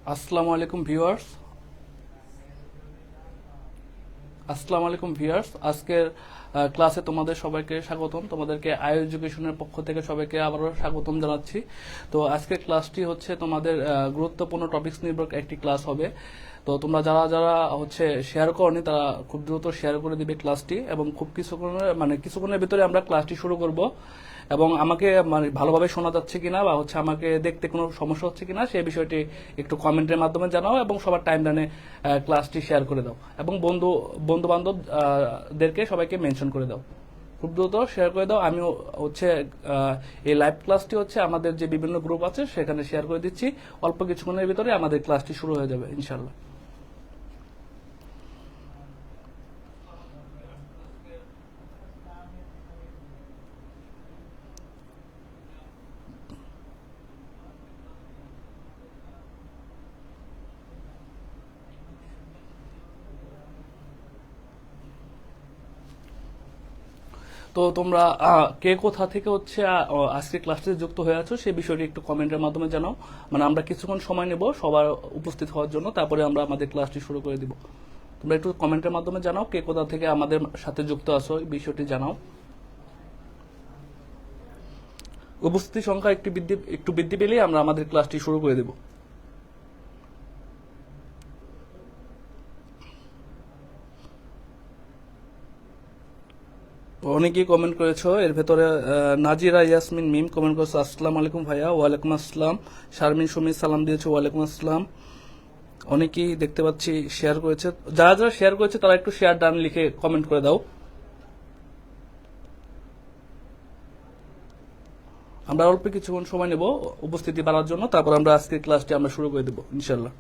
আসসালামু আলাইকুম ভিউয়ার্স আজকের ক্লাসে তোমাদের সবাইকে স্বাগতম। তোমাদেরকে আই এডুকেশনের পক্ষ থেকে সবাইকে আবারও স্বাগতম জানাচ্ছি। তো আজকের ক্লাসটি হচ্ছে তোমাদের গুরুত্বপূর্ণ টপিকস নির্ভর একটি ক্লাস হবে। তো তোমরা যারা যারা হচ্ছে শেয়ার করনি তারা খুব দ্রুত শেয়ার করে দিবে ক্লাসটি, এবং খুব কিছুক্ষণের ভিতরে আমরা ক্লাসটি শুরু করব। এবং আমাকে ভালোভাবে শোনা যাচ্ছে কিনা বা হচ্ছে আমাকে দেখতে কোনো সমস্যা হচ্ছে কিনা সেই বিষয়টি একটু কমেন্টের মাধ্যমে জানাও, এবং সবার টাইম লাইনে ক্লাসটি শেয়ার করে দাও, এবং বন্ধু বান্ধব দেরকে সবাইকে মেনশন করে দাও। খুব দ্রুত শেয়ার করে দাও। আমি হচ্ছে এই লাইভ ক্লাসটি হচ্ছে আমাদের যে বিভিন্ন গ্রুপ আছে সেখানে শেয়ার করে দিচ্ছি। অল্প কিছুক্ষণের ভিতরে আমাদের ক্লাসটি শুরু হয়ে যাবে ইনশাল্লাহ। তো তোমরা কে কোথা থেকে হচ্ছে আজকে ক্লাসে যুক্ত হয়ে আছো সেই বিষয়টি একটু কমেন্টের মাধ্যমে জানাও। আমরা কিছুক্ষণ সময় নেব সবার উপস্থিত হওয়ার জন্য, তারপরে আমরা আমাদের ক্লাসটি শুরু করে দিব। তোমরা একটু কমেন্টের মাধ্যমে জানাও কে কোথা থেকে আমাদের সাথে যুক্ত আছো, এই বিষয়টি জানাও। উপস্থিতি সংখ্যা একটু বৃদ্ধি পেলেই আমরা আমাদের ক্লাসটি শুরু করে দেব। অনেকেই কমেন্ট করেছো, এর ভেতরে নাজিরা ইয়াসমিন মিম কমেন্ট করেছো আসসালামু আলাইকুম ভাইয়া। ওয়ালাইকুম আসসালাম। শারমিন সুমি সালাম দিয়েছো, ওয়ালাইকুম আসসালাম। অনেকেই দেখতে পাচ্ছি শেয়ার করেছে। যারা যারা শেয়ার করেছে তারা একটু শেয়ার ডান লিখে কমেন্ট করে দাও। আমরা অল্প কিছুক্ষণ সময় নেব উপস্থিতি বাড়ার জন্য, তারপর আমরা আজকের ক্লাসটি আমরা শুরু করে দেব ইনশাল্লাহ।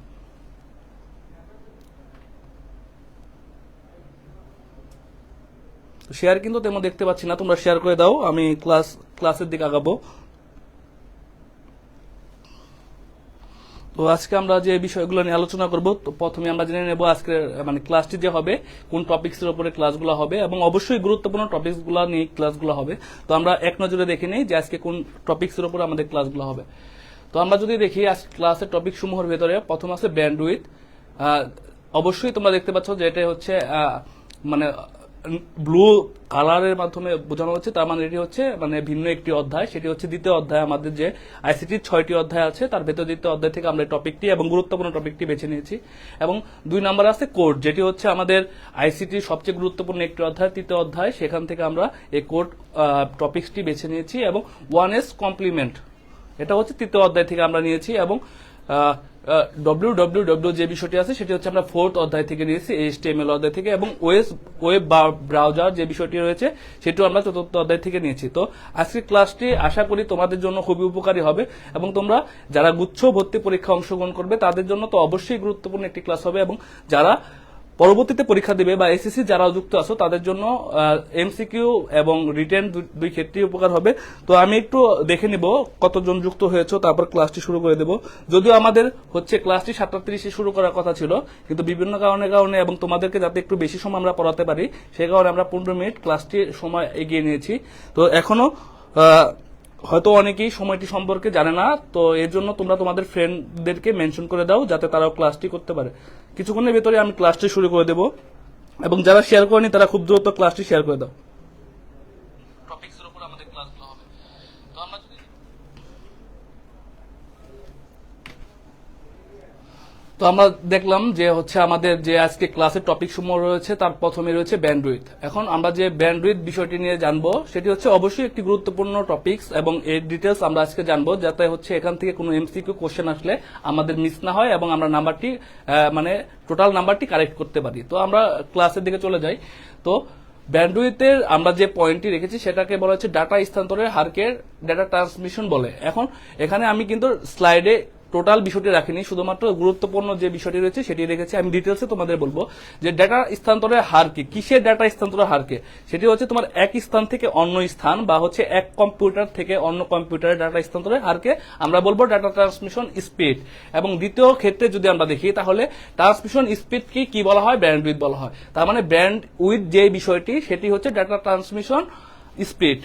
শেয়ার কিন্তু তেমন দেখতে পাচ্ছি না, তোমরা শেয়ার করে দাও, আমি ক্লাসের দিকে আগাবো। তো আজকে আমরা যে বিষয়গুলো নিয়ে আলোচনা করব, তো প্রথমে আমরা জেনে নেব আজকে ক্লাসটি যে হবে কোন টপিকসের উপরে ক্লাসগুলো হবে, এবং অবশ্যই গুরুত্বপূর্ণ টপিকসগুলো নিয়ে ক্লাসগুলো হবে। তো আমরা এক নজরে দেখে নেই যে আজকে কোন টপিকসের উপরে আমাদের ক্লাসগুলো হবে। তো আমরা যদি দেখি আজ ক্লাসের টপিক সমূহের ভেতরে প্রথম আছে ব্যান্ডউইথ। অবশ্যই তোমরা দেখতে পাচ্ছ যে এটা হচ্ছে মানে ব্লু কালারের মাধ্যমে বোঝানো হচ্ছে, তার মানে এটি হচ্ছে ভিন্ন একটি অধ্যায়। সেটি হচ্ছে দ্বিতীয় অধ্যায়। আমাদের যে আইসিটির 6টি অধ্যায় আছে তার ভেতর দ্বিতীয় অধ্যায় থেকে আমরা টপিকটি এবং গুরুত্বপূর্ণ টপিকটি বেছে নিয়েছি। এবং 2 নম্বর আছে কোড, যেটি হচ্ছে আমাদের আইসিটির সবচেয়ে গুরুত্বপূর্ণ একটি অধ্যায়, তৃতীয় অধ্যায়। সেখান থেকে আমরা এই কোড টপিকসটি বেছে নিয়েছি। এবং 1S কমপ্লিমেন্ট, এটা হচ্ছে তৃতীয় অধ্যায় থেকে আমরা নিয়েছি। এবং www যে বিষয়টি আছে সেটি হচ্ছে আমরা 4th অধ্যায় থেকে নিয়েছি, HTML অধ্যায় থেকে। এবং ওয়েব ব্রাউজার যে বিষয়টি রয়েছে সেটিও আমরা 4th অধ্যায় থেকে নিয়েছি। তো আজকের ক্লাসটি আশা করি তোমাদের জন্য খুবই উপকারী হবে, এবং তোমরা যারা গুচ্ছ ভর্তি পরীক্ষা অংশগ্রহণ করবে তাদের জন্য তো অবশ্যই গুরুত্বপূর্ণ একটি ক্লাস হবে, এবং যারা পরবর্তীতে পরীক্ষা দিবে বা এসএসসি যারা যুক্ত আছো তাদের জন্য এমসিকিউ এবং রিটেন দুই ক্ষেত্রেই উপকার হবে। তো আমি একটু দেখে নিব কতজন যুক্ত হয়েছে, তারপর ক্লাসটি শুরু করে দেব। যদিও আমাদের হচ্ছে ক্লাসটি 7:30 শুরু করার কথা ছিল, কিন্তু বিভিন্ন কারণে এবং তোমাদেরকে যাতে একটু বেশি সময় আমরা পড়াতে পারি সেই কারণে আমরা 15 মিনিট ক্লাসটির সময় এগিয়ে নিয়েছি। তো এখনো হয়তো অনেকেই সময়টি সম্পর্কে জানে না, তো এর জন্য তোমরা তোমাদের ফ্রেন্ডদেরকে মেনশন করে দাও যাতে তারাও ক্লাসটি করতে পারে। কিছুক্ষণের ভেতরে আমি ক্লাসটি শুরু করে দেব, এবং যারা শেয়ার করেনি তারা খুব দ্রুত ক্লাসটি শেয়ার করে দাও। টপিকসের উপর আমাদের ক্লাসগুলো হবে। তো আমরা যদি তো আমরা দেখলাম যে হচ্ছে আমাদের যে আজকে ক্লাসের টপিক সমূহ রয়েছে তার প্রথমে রয়েছে ব্যান্ডউইথ। এখন আমরা যে ব্যান্ডউইথ বিষয়টি নিয়ে জানবো সেটি হচ্ছে অবশ্যই একটি গুরুত্বপূর্ণ টপিকস, এবং এর ডিটেলস আমরা আজকে জানবো যাতে হচ্ছে এখান থেকে কোনো এমসিকিউ কোশ্চেন আসলে আমাদের মিস না হয় এবং আমরা নাম্বারটি টোটাল নাম্বারটি কারেক্ট করতে পারি। তো আমরা ক্লাসের দিকে চলে যাই। তো ব্যান্ডউইথের আমরা যে পয়েন্টটি রেখেছি সেটাকে বলা হচ্ছে ডাটা স্থানান্তরের হারকে ডাটা ট্রান্সমিশন বলে। এখন এখানে আমি কিন্তু স্লাইডে টোটাল বিষয়টি রাখিনি, শুধুমাত্র গুরুত্বপূর্ণ যে বিষয়টি রয়েছে সেটি রেখেছি। আমি ডিটেলসে তোমাদের বলবো যে ডাটা স্থানান্তরের হারকে, কিসের ডাটা স্থানান্তরের হারকে, সেটি হচ্ছে তোমার এক স্থান থেকে অন্য স্থান বা হচ্ছে এক কম্পিউটার থেকে অন্য কম্পিউটারে ডাটা স্থানান্তরের হারকে আমরা বলবো ডাটা ট্রান্সমিশন স্পিড। এবং দ্বিতীয় ক্ষেত্রে যদি আমরা দেখি তাহলে ট্রান্সমিশন স্পিড কি বলা হয়, ব্যান্ডউইথ বলা হয়। তার মানে ব্যান্ডউইথ যে বিষয়টি সেটি হচ্ছে ডাটা ট্রান্সমিশন স্পিড।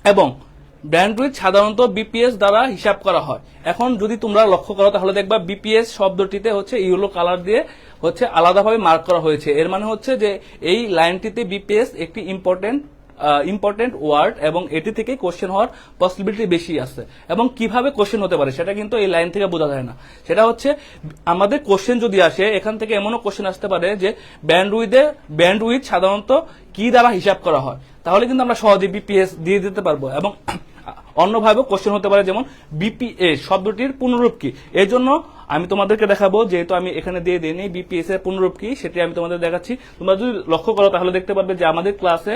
এবং ব্যান্ডউইথ সাধারণত বিপিএস দ্বারা হিসাব করা হয়। এখন যদি তোমরা লক্ষ্য করো তাহলে দেখবা বিপিএস শব্দটিতে হচ্ছে ইয়েলো কালার দিয়ে হচ্ছে আলাদাভাবে মার্ক করা হয়েছে। এর মানে হচ্ছে যে এই লাইনটিতে বিপিএস একটি ইম্পর্টেন্ট ওয়ার্ড এবং এটি থেকে কোশ্চেন হওয়ার পসিবিলিটি বেশি আছে। এবং কিভাবে কোশ্চেন হতে পারে সেটা কিন্তু এই লাইন থেকে বোঝা যায় না। সেটা হচ্ছে আমাদের কোশ্চেন যদি আসে, এখান থেকে এমনও কোশ্চেন আসতে পারে যে ব্যান্ডউইথ সাধারণত কি দ্বারা হিসাব করা হয়, তাহলে কিন্তু আমরা সহজে বিপিএস দিয়ে দিতে পারবো। এবং অন্যভাবে কোশ্চেন হতে পারে যেমন বিপিএস শব্দটির পুনরূপ কি। এর জন্য আমি তোমাদেরকে দেখাবো, যেহেতু আমি এখানে দিয়ে দিইনি বিপিএস এর পুনরূপ কি সেটি আমি তোমাদের দেখাচ্ছি। তোমরা যদি লক্ষ্য করো তাহলে দেখতে পারবে যে আমাদের ক্লাসে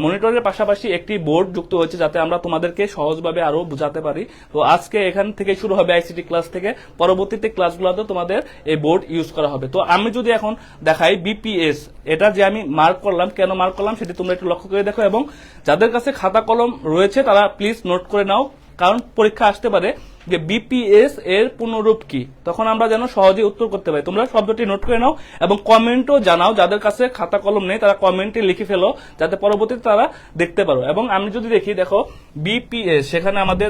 মনিটরের পাশাপাশি একটি বোর্ড যুক্ত হয়েছে, যাতে আমরা তোমাদেরকে সহজভাবে আরো বোঝাতে পারি। তো আজকে এখান থেকে শুরু হবে আইসিটি ক্লাস থেকে, পরবর্তীতে ক্লাসগুলোতে তোমাদের এই বোর্ড ইউজ করা হবে। তো আমি যদি এখন দেখাই বিপিএস, এটা যে আমি মার্ক করলাম, কেন মার্ক করলাম সেটি তোমরা একটু লক্ষ্য করে দেখো। এবং যাদের কাছে খাতা কলম রয়েছে তারা প্লিজ নোট করে নাও, কারণ পরীক্ষা আসতে পারে যে বিপিএস এর পুনরূপ কি, তখন আমরা যেন সহজে উত্তর করতে পারি। তোমরা শব্দটি নোট করে নাও এবং কমেন্টও জানাও। যাদের কাছে খাতা কলম নেই তারা কমেন্টে লিখে ফেলো, যাতে পরবর্তীতে তারা দেখতে পারো। এবং আমি যদি দেখি, দেখো বিপিএস সেখানে আমাদের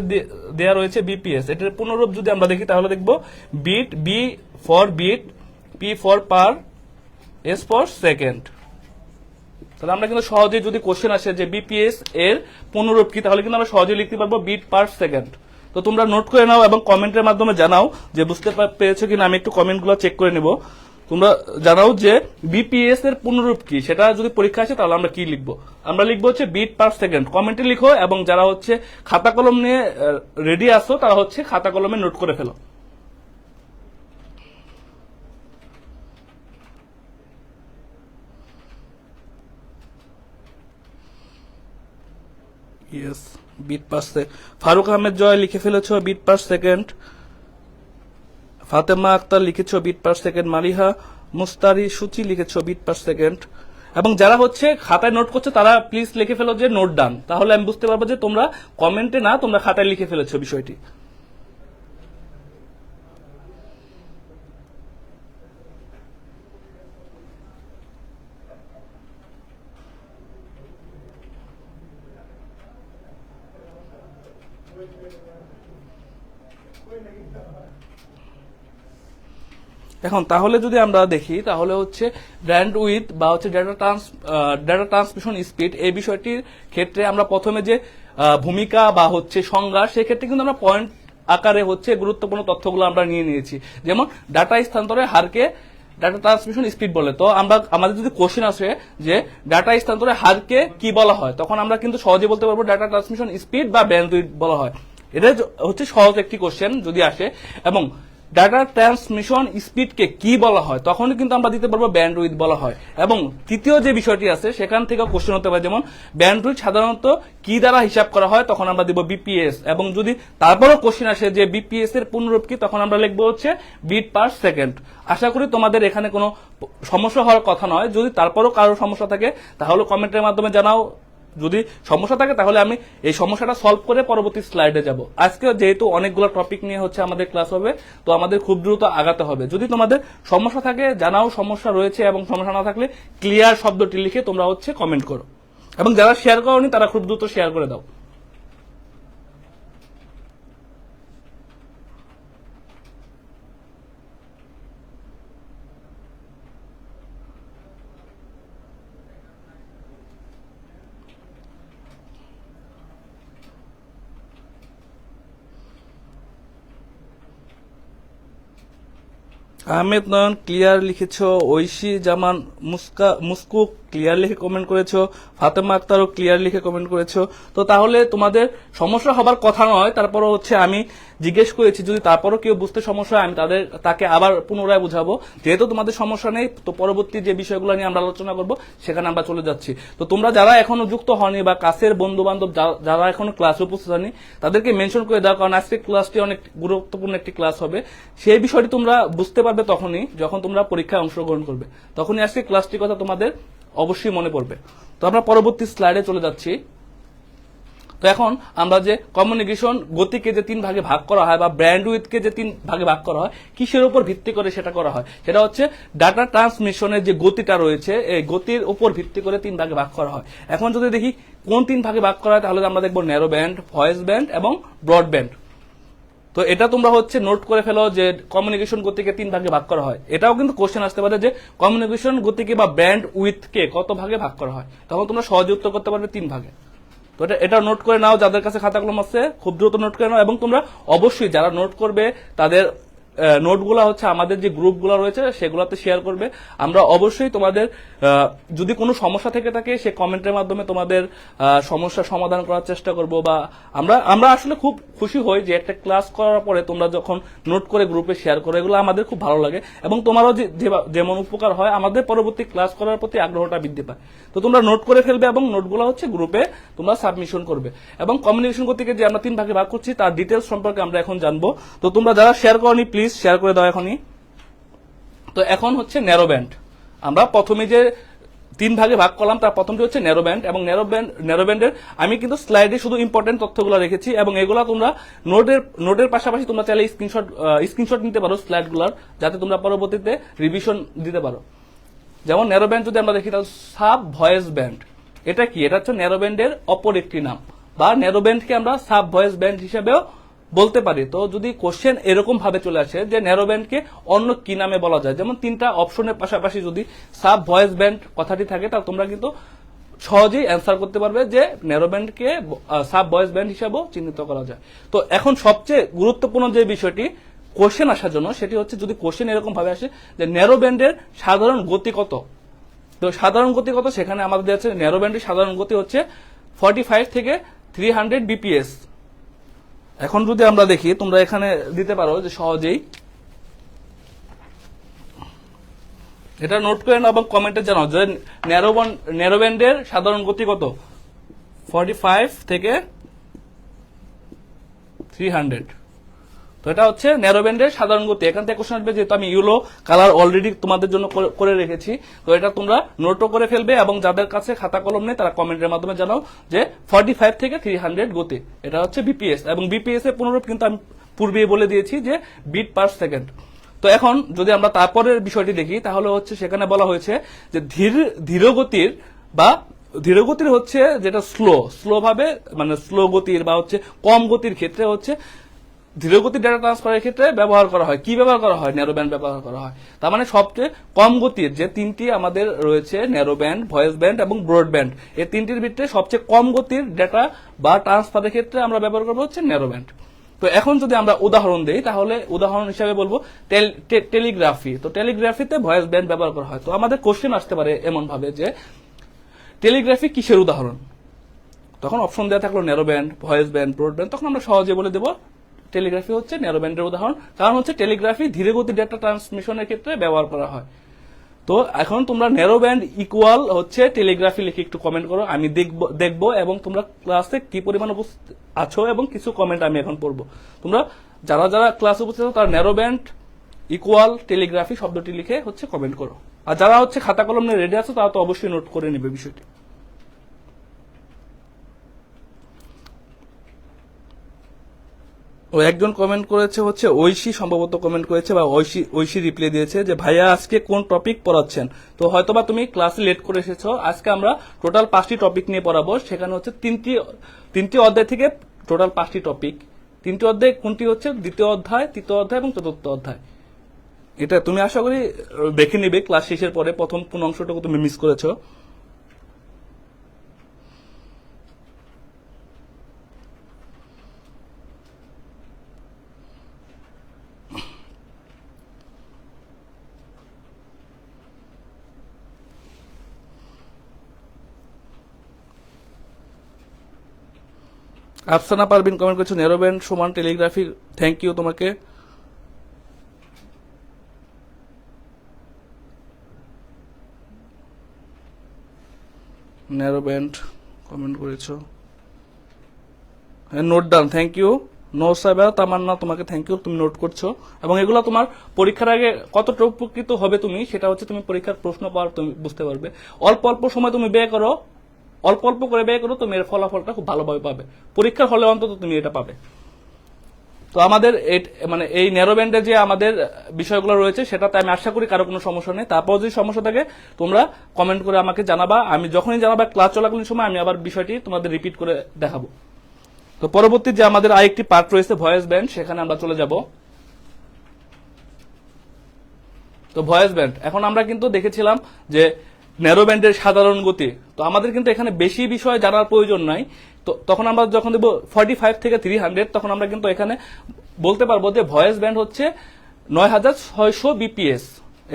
দেয়া রয়েছে বিপিএস, এটার পুনরূপ যদি আমরা দেখি তাহলে দেখবো bit, B for bit, P for per, S for second. তাহলে আমরা কিন্তু সহজে যদি কোশ্চেন আসে যে বিপিএস এর পুনরূপ কি, তাহলে কিন্তু আমরা সহজে লিখতে পারবো বিট পার সেকেন্ড। তো তোমরা নোট করে নাও এবং কমেন্টের মাধ্যমে জানাও যে বুঝতে পেরেছো কিনা। আমি একটু কমেন্টগুলো চেক করে নেব। তোমরা জানাও যে বিপিএস এর পুনরূপ কি, সেটা যদি পরীক্ষা আসে তাহলে আমরা কি লিখবো। আমরা লিখবো হচ্ছে বিট পার সেকেন্ড। কমেন্টে লিখো এবং যারা হচ্ছে খাতা কলম নিয়ে রেডি আসো তারা হচ্ছে খাতা কলমে নোট করে ফেলো। Yes, bit per second. Faruk Ahmed Joy লিখে ফেলেছো bit per second. Fatema Akter লিখেছো bit per second. Maliha Mustari Suchi লিখেছো বিট পার সেকেন্ড। এবং যারা হচ্ছে খাতায় নোট করছে তারা প্লিজ লিখে ফেলো যে নোট ডান, তাহলে আমি বুঝতে পারবো যে তোমরা কমেন্টে না, তোমরা খাতায় লিখে ফেলেছো বিষয়টি। এখন তাহলে যদি আমরা দেখি তাহলে হচ্ছে ব্যান্ডউইথ বা হচ্ছে ডেটা ট্রান্সমিশন স্পিড, এই বিষয়টির ক্ষেত্রে আমরা প্রথমে যে ভূমিকা বা হচ্ছে সংজ্ঞা, সেক্ষেত্রে কিন্তু আমরা পয়েন্ট আকারে হচ্ছে গুরুত্বপূর্ণ তথ্যগুলো আমরা নিয়ে নিয়েছি। যেমন ডাটা স্থানান্তরের হারকে ডাটা ট্রান্সমিশন স্পিড বলে। তো আমাদের যদি কোশ্চেন আসে যে ডাটা স্থানান্তরের হারকে কি বলা হয়, তখন আমরা কিন্তু সহজে বলতে পারবো ডাটা ট্রান্সমিশন স্পিড বা ব্যান্ডউইথ বলা হয়। এটা হচ্ছে সহজ একটি কোশ্চেন যদি আসে। এবং ডাটা ট্রান্সমিশন স্পিডকে কি বলা হয়, তখন কিন্তু আমরা দিতে পারবো ব্যান্ডউইথ বলা হয়। এবং তৃতীয় যে বিষয়টি আছে সেখান থেকে কোশ্চেন হতে পারে, যেমন ব্যান্ডউইথ সাধারণত কি দ্বারা হিসাব করা হয়, তখন আমরা দিব বিপিএস। এবং যদি তারপরও কোশ্চেন আসে যে বিপিএস এর পুনরূপ কি, তখন আমরা লিখবো হচ্ছে বিট পার সেকেন্ড। আশা করি তোমাদের এখানে কোনো সমস্যা হওয়ার কথা নয়। যদি তারপরও কারো সমস্যা থাকে তাহলে কমেন্টের মাধ্যমে জানাও। যদি সমস্যা থাকে তাহলে আমি এই সমস্যাটা সলভ করে পরবর্তী স্লাইডে যাব। আজকে যেহেতু অনেকগুলো টপিক নিয়ে হচ্ছে আমাদের ক্লাস হবে, তো আমাদের খুব দ্রুত আগাতে হবে। যদি তোমাদের সমস্যা থাকে জানাও, সমস্যা রয়েছে, এবং সমস্যা না থাকলে ক্লিয়ার শব্দটি লিখে তোমরা হচ্ছে কমেন্ট করো। এবং যারা শেয়ার করোনি তারা খুব দ্রুত শেয়ার করে দাও। আহমেদ নয়ন ক্লিয়ার লিখেছো, ঐশী জামান মুস্কু ক্লিয়ার লিখে কমেন্ট করেছো, ফাতেমা আক্তারও ক্লিয়ার লিখে কমেন্ট করেছো। তো তাহলে তোমাদের সমস্যা হবার কথা নয়, তারপরও হচ্ছে আমি জিজ্ঞেস করেছি, যদি তারপরও কেউ বুঝতে সমস্যা হয় আমি তাকে আবার পুনরায় বুঝাবো। যেহেতু তোমাদের সমস্যা নেই, তো পরবর্তী যে বিষয়গুলো নিয়ে আমরা আলোচনা করব সেখানে আমরা চলে যাচ্ছি। তো তোমরা যারা এখনো যুক্ত হয়নি বা কাছের বন্ধু বান্ধব যারা এখনো ক্লাসে উপস্থিত হয়নি তাদেরকে মেনশন করে দাও, কারণ আজকে ক্লাসটি অনেক গুরুত্বপূর্ণ একটি ক্লাস হবে। সেই বিষয়টি তোমরা বুঝতে পারবে তখনই যখন তোমরা পরীক্ষায় অংশগ্রহণ করবে, তখনই আজকে ক্লাসটির কথা তোমাদের অবশ্যই মনে পড়বে। তো আমরা পরবর্তী স্লাইডে চলে যাচ্ছি। তো এখন আমরা যে কমিউনিকেশন গতিকে যে 3 ভাগে ভাগ করা হয় বা ব্যান্ড উইথকে যে 3 ভাগে ভাগ করা হয়, কিসের উপর ভিত্তি করে সেটা করা হয়? সেটা হচ্ছে ডাটা ট্রান্সমিশনের যে গতিটা রয়েছে, এই গতির উপর ভিত্তি করে 3 ভাগে ভাগ করা হয়। এখন যদি দেখি কোন 3 ভাগে ভাগ করা হয়, তাহলে আমরা দেখবো ন্যারো ব্যান্ড, ভয়েস ব্যান্ড এবং ব্রডব্যান্ড। তো এটা তোমরা হচ্ছে নোট করে ফেলো যে কমিউনিকেশন গতিকে 3 ভাগে ভাগ করা হয়। এটাও কিন্তু কোশ্চেন আসতে পারে যে কমিউনিকেশন গতিকে বা ব্যান্ড উইথকে কত ভাগে ভাগ করা হয়, তখন তোমরা সহজে উত্তর করতে পারবে 3 ভাগে। তো এটা নোট করে নাও, যাদের কাছে খাতা কলম আছে খুব দ্রুত নোট করে নাও, এবং তোমরা অবশ্যই যারা নোট করবে তাদের নোটগুলা হচ্ছে আমাদের যে গ্রুপগুলো রয়েছে সেগুলোতে শেয়ার করবে। আমরা অবশ্যই তোমাদের যদি কোনো সমস্যা থেকে থাকে সে কমেন্টের মাধ্যমে তোমাদের সমস্যা সমাধান করার চেষ্টা করব, বা আমরা আসলে খুব খুশি হই যে একটা ক্লাস করার পরে তোমরা যখন নোট করে গ্রুপে শেয়ার করো, এগুলো আমাদের খুব ভালো লাগে এবং তোমারও যেমন উপকার হয়, আমাদের পরবর্তী ক্লাস করার প্রতি আগ্রহটা বৃদ্ধি পায়। তো তোমরা নোট করে ফেলবে এবং নোটগুলো হচ্ছে গ্রুপে তোমরা সাবমিশন করবে। এবং কমিউনিকেশন গতিকে যে আমরা 3 ভাগে ভাগ করছি তার ডিটেলস সম্পর্কে আমরা এখন জানবো। তো তোমরা যারা শেয়ার করনি প্লিজ শেয়ার করে দাও এখনই। তো এখন হচ্ছে ন্যারো ব্যান্ড। আমরা প্রথমে যে 3 ভাগে ভাগ করলাম তার প্রথমটি হচ্ছে ন্যারো ব্যান্ড, এবং ন্যারো ব্যান্ডের আমি কিন্তু স্লাইডে শুধু ইম্পর্টেন্ট তথ্যগুলো রেখেছি, এবং এগুলা তোমরা নোটের পাশাপাশি তোমরা চাইলে স্ক্রিনশট নিতে পারো স্লাইডগুলোর, যাতে তোমরা পরবর্তীতে রিভিশন দিতে পারো। যেমন ন্যারো ব্যান্ড যদি আমরা দেখি, তাহলে সাব ভয়েস ব্যান্ড। এটা কি? এটা হচ্ছে ন্যারো ব্যান্ডের অপর একটি নাম, বা ন্যারো ব্যান্ডকে আমরা সাব ভয়েস ব্যান্ড হিসেবেও বলতে পারি। তো যদি কোশ্চেন এরকম ভাবে চলে আসে যে ন্যারো ব্যান্ডকে অন্য কি নামে বলা যায়, যেমন 3টা অপশনের পাশাপাশি যদি সাব ভয়েস ব্যান্ড কথাটি থাকে, তাহলে তোমরা কিন্তু সহজেই অ্যান্সার করতে পারবে যে ন্যারো ব্যান্ডকে সাব ভয়েস ব্যান্ড হিসেবেও চিহ্নিত করা যায়। তো এখন সবচেয়ে গুরুত্বপূর্ণ যে বিষয়টি কোশ্চেন আসার জন্য, সেটি হচ্ছে যদি কোশ্চেন এরকম ভাবে আসে যে ন্যারো ব্যান্ডের সাধারণ গতি কত, তো সাধারণ গতি কত, সেখানে আমাদের আছে ন্যারো ব্যান্ডের সাধারণ গতি হচ্ছে 45 থেকে 300 বিপিএস। এখন যদি আমরা দেখি, তোমরা এখানে দিতে পারো যে সহজেই এটা নোট করে নাও এবং কমেন্টে জানাও যে ন্যারো ব্যান্ডের সাধারণ গতি কত, 45 থেকে 300। তো এটা হচ্ছে ন্যারো ব্যান্ডের সাধারণ গতি। এখান থেকে কোশ্চেন আসবে, যেহেতু আমি ইয়েলো কালার অলরেডি তোমাদের জন্য করে রেখেছি, তো এটা তোমরা নোটও করে ফেলবে, এবং যাদের কাছে খাতা কলম নেই তারা কমেন্টের মাধ্যমে জানাও যে 45 থেকে 300 গতি, এটা হচ্ছে বিপিএস। এবং বিপিএস এর পুনরূপ কিন্তু আমি পূর্বেই বলে দিয়েছি যে বিট পার সেকেন্ড। তো এখন যদি আমরা তারপরের বিষয়টি দেখি, তাহলে হচ্ছে সেখানে বলা হয়েছে যে ধীরগতির হচ্ছে যেটা স্লো ভাবে, মানে স্লো গতির বা হচ্ছে কম গতির ক্ষেত্রে হচ্ছে ধীরগতি ডেটা ট্রান্সফারের ক্ষেত্রে ব্যবহার করা হয়। কি ব্যবহার করা হয়? ন্যারো ব্যান্ড ব্যবহার করা হয়। তার মানে সবচেয়ে কম গতির যে 3টি আমাদের রয়েছে, ন্যারো ব্যান্ড, ভয়েস ব্যান্ড এবং ব্রডব্যান্ড, এই 3টির ভিতরে সবচেয়ে কম গতির ডেটা বা ট্রান্সফারের ক্ষেত্রে আমরা ব্যবহার করবো হচ্ছে ন্যারো ব্যান্ড। তো এখন যদি আমরা উদাহরণ দিই, তাহলে উদাহরণ হিসাবে বলবো টেলিগ্রাফি। তো টেলিগ্রাফিতে ভয়েস ব্যান্ড ব্যবহার করা হয়। তো আমাদের কোশ্চেন আসতে পারে এমন ভাবে যে টেলিগ্রাফি কিসের উদাহরণ? তখন অপশন দেওয়া থাকলো narrow band, voice band, broadband, তখন আমরা সহজে বলে দেবো টেলিগ্রাফি হচ্ছে ন্যারো ব্যান্ডের উদাহরণ, কারণ হচ্ছে টেলিগ্রাফি ধীরগতি ডেটা ট্রান্সমিশনের ক্ষেত্রে ব্যবহার করা হয়। তো এখন তোমরা ন্যারো ব্যান্ড ইকুয়াল হচ্ছে টেলিগ্রাফি লিখে একটু কমেন্ট করো, আমি দেখবো এবং তোমরা ক্লাসে কি পরিমাণ উপস্থিত আছো এবং কিছু কমেন্ট আমি এখন পড়বো। তোমরা যারা ক্লাসে উপস্থিত আছো তারা ন্যারো ব্যান্ড ইকুয়াল টেলিগ্রাফি শব্দটি লিখে হচ্ছে কমেন্ট করো। আর যারা হচ্ছে খাতা কলম নিয়ে রেডি আছো তারা তো অবশ্যই নোট করে নেবে বিষয়টি। ও একজন কমেন্ট করেছে হচ্ছে ঐশী, সম্ভবত কমেন্ট করেছে বা ঐশী রিপ্লাই দিয়েছে যে ভাইয়া আজকে কোন টপিক পড়াচ্ছেন। তো হয়তোবা তুমি ক্লাসে লেট করে এসেছো। আজকে আমরা টোটাল 5টি টপিক নিয়ে পড়াবো। সেখানে হচ্ছে তিনটি অধ্যায় থেকে টোটাল 5টি টপিক। 3টি অধ্যায় কোনটি হচ্ছে? দ্বিতীয় অধ্যায়, তৃতীয় অধ্যায় এবং চতুর্থ অধ্যায়। এটা তুমি আশা করি দেখে নিবে ক্লাস শেষের পরে, প্রথম কোন অংশটুকু তুমি মিস করেছো। আফসানা পারভিন কমেন্ট করেছো ন্যারো ব্যান্ড সমান টেলিগ্রাফি, থ্যাংক ইউ তোমাকে। ন্যারো ব্যান্ড কমেন্ট করেছো, হ্যাঁ নোট ডাউন, থ্যাংক ইউ। নৌসাবা তামান্না, তোমাকে থ্যাংক ইউ, তুমি নোট করছো। এবং এগুলো তোমার পরীক্ষার আগে কতটা উপকৃত হবে তুমি, সেটা হচ্ছে তুমি পরীক্ষার প্রশ্ন পাওয়ার তুমি বুঝতে পারবে। অল্প অল্প সময় তুমি ব্যয় করো, অল্প অল্প করে ব্যয় করো, তুমি এর ফলাফলটা খুব ভালোভাবে পাবে। পরীক্ষার হলে অন্তত তুমি এটা পাবে। তো আমাদের মানে এই ন্যারো ব্যান্ডে যে আমাদের বিষয়গুলো রয়েছে সেটাতে আমি আশা করি কারো কোনো সমস্যা নেই। তারপর যদি সমস্যা থাকে তোমরা কমেন্ট করে আমাকে জানাবা, আমি যখনই জানাবা ক্লাস চলাকালীন সময় আমি আবার বিষয়টি তোমাদের রিপিট করে দেখাবো। তো পরবর্তী যে আমাদের আরেকটি পার্ট রয়েছে ভয়েস ব্যান্ড, সেখানে আমরা চলে যাব। তো ভয়েস ব্যান্ড এখন আমরা কিন্তু দেখেছিলাম যে ন্যারো ব্যান্ডের সাধারণ গতি, তো আমাদের কিন্তু এখানে বেশি বিষয় জানার প্রয়োজন নাই। তো তখন আমরা যখন দেবো 45 থেকে 300, তখন আমরা কিন্তু এখানে বলতে পারবো যে ভয়েস ব্যান্ড হচ্ছে 9600 বিপিএস।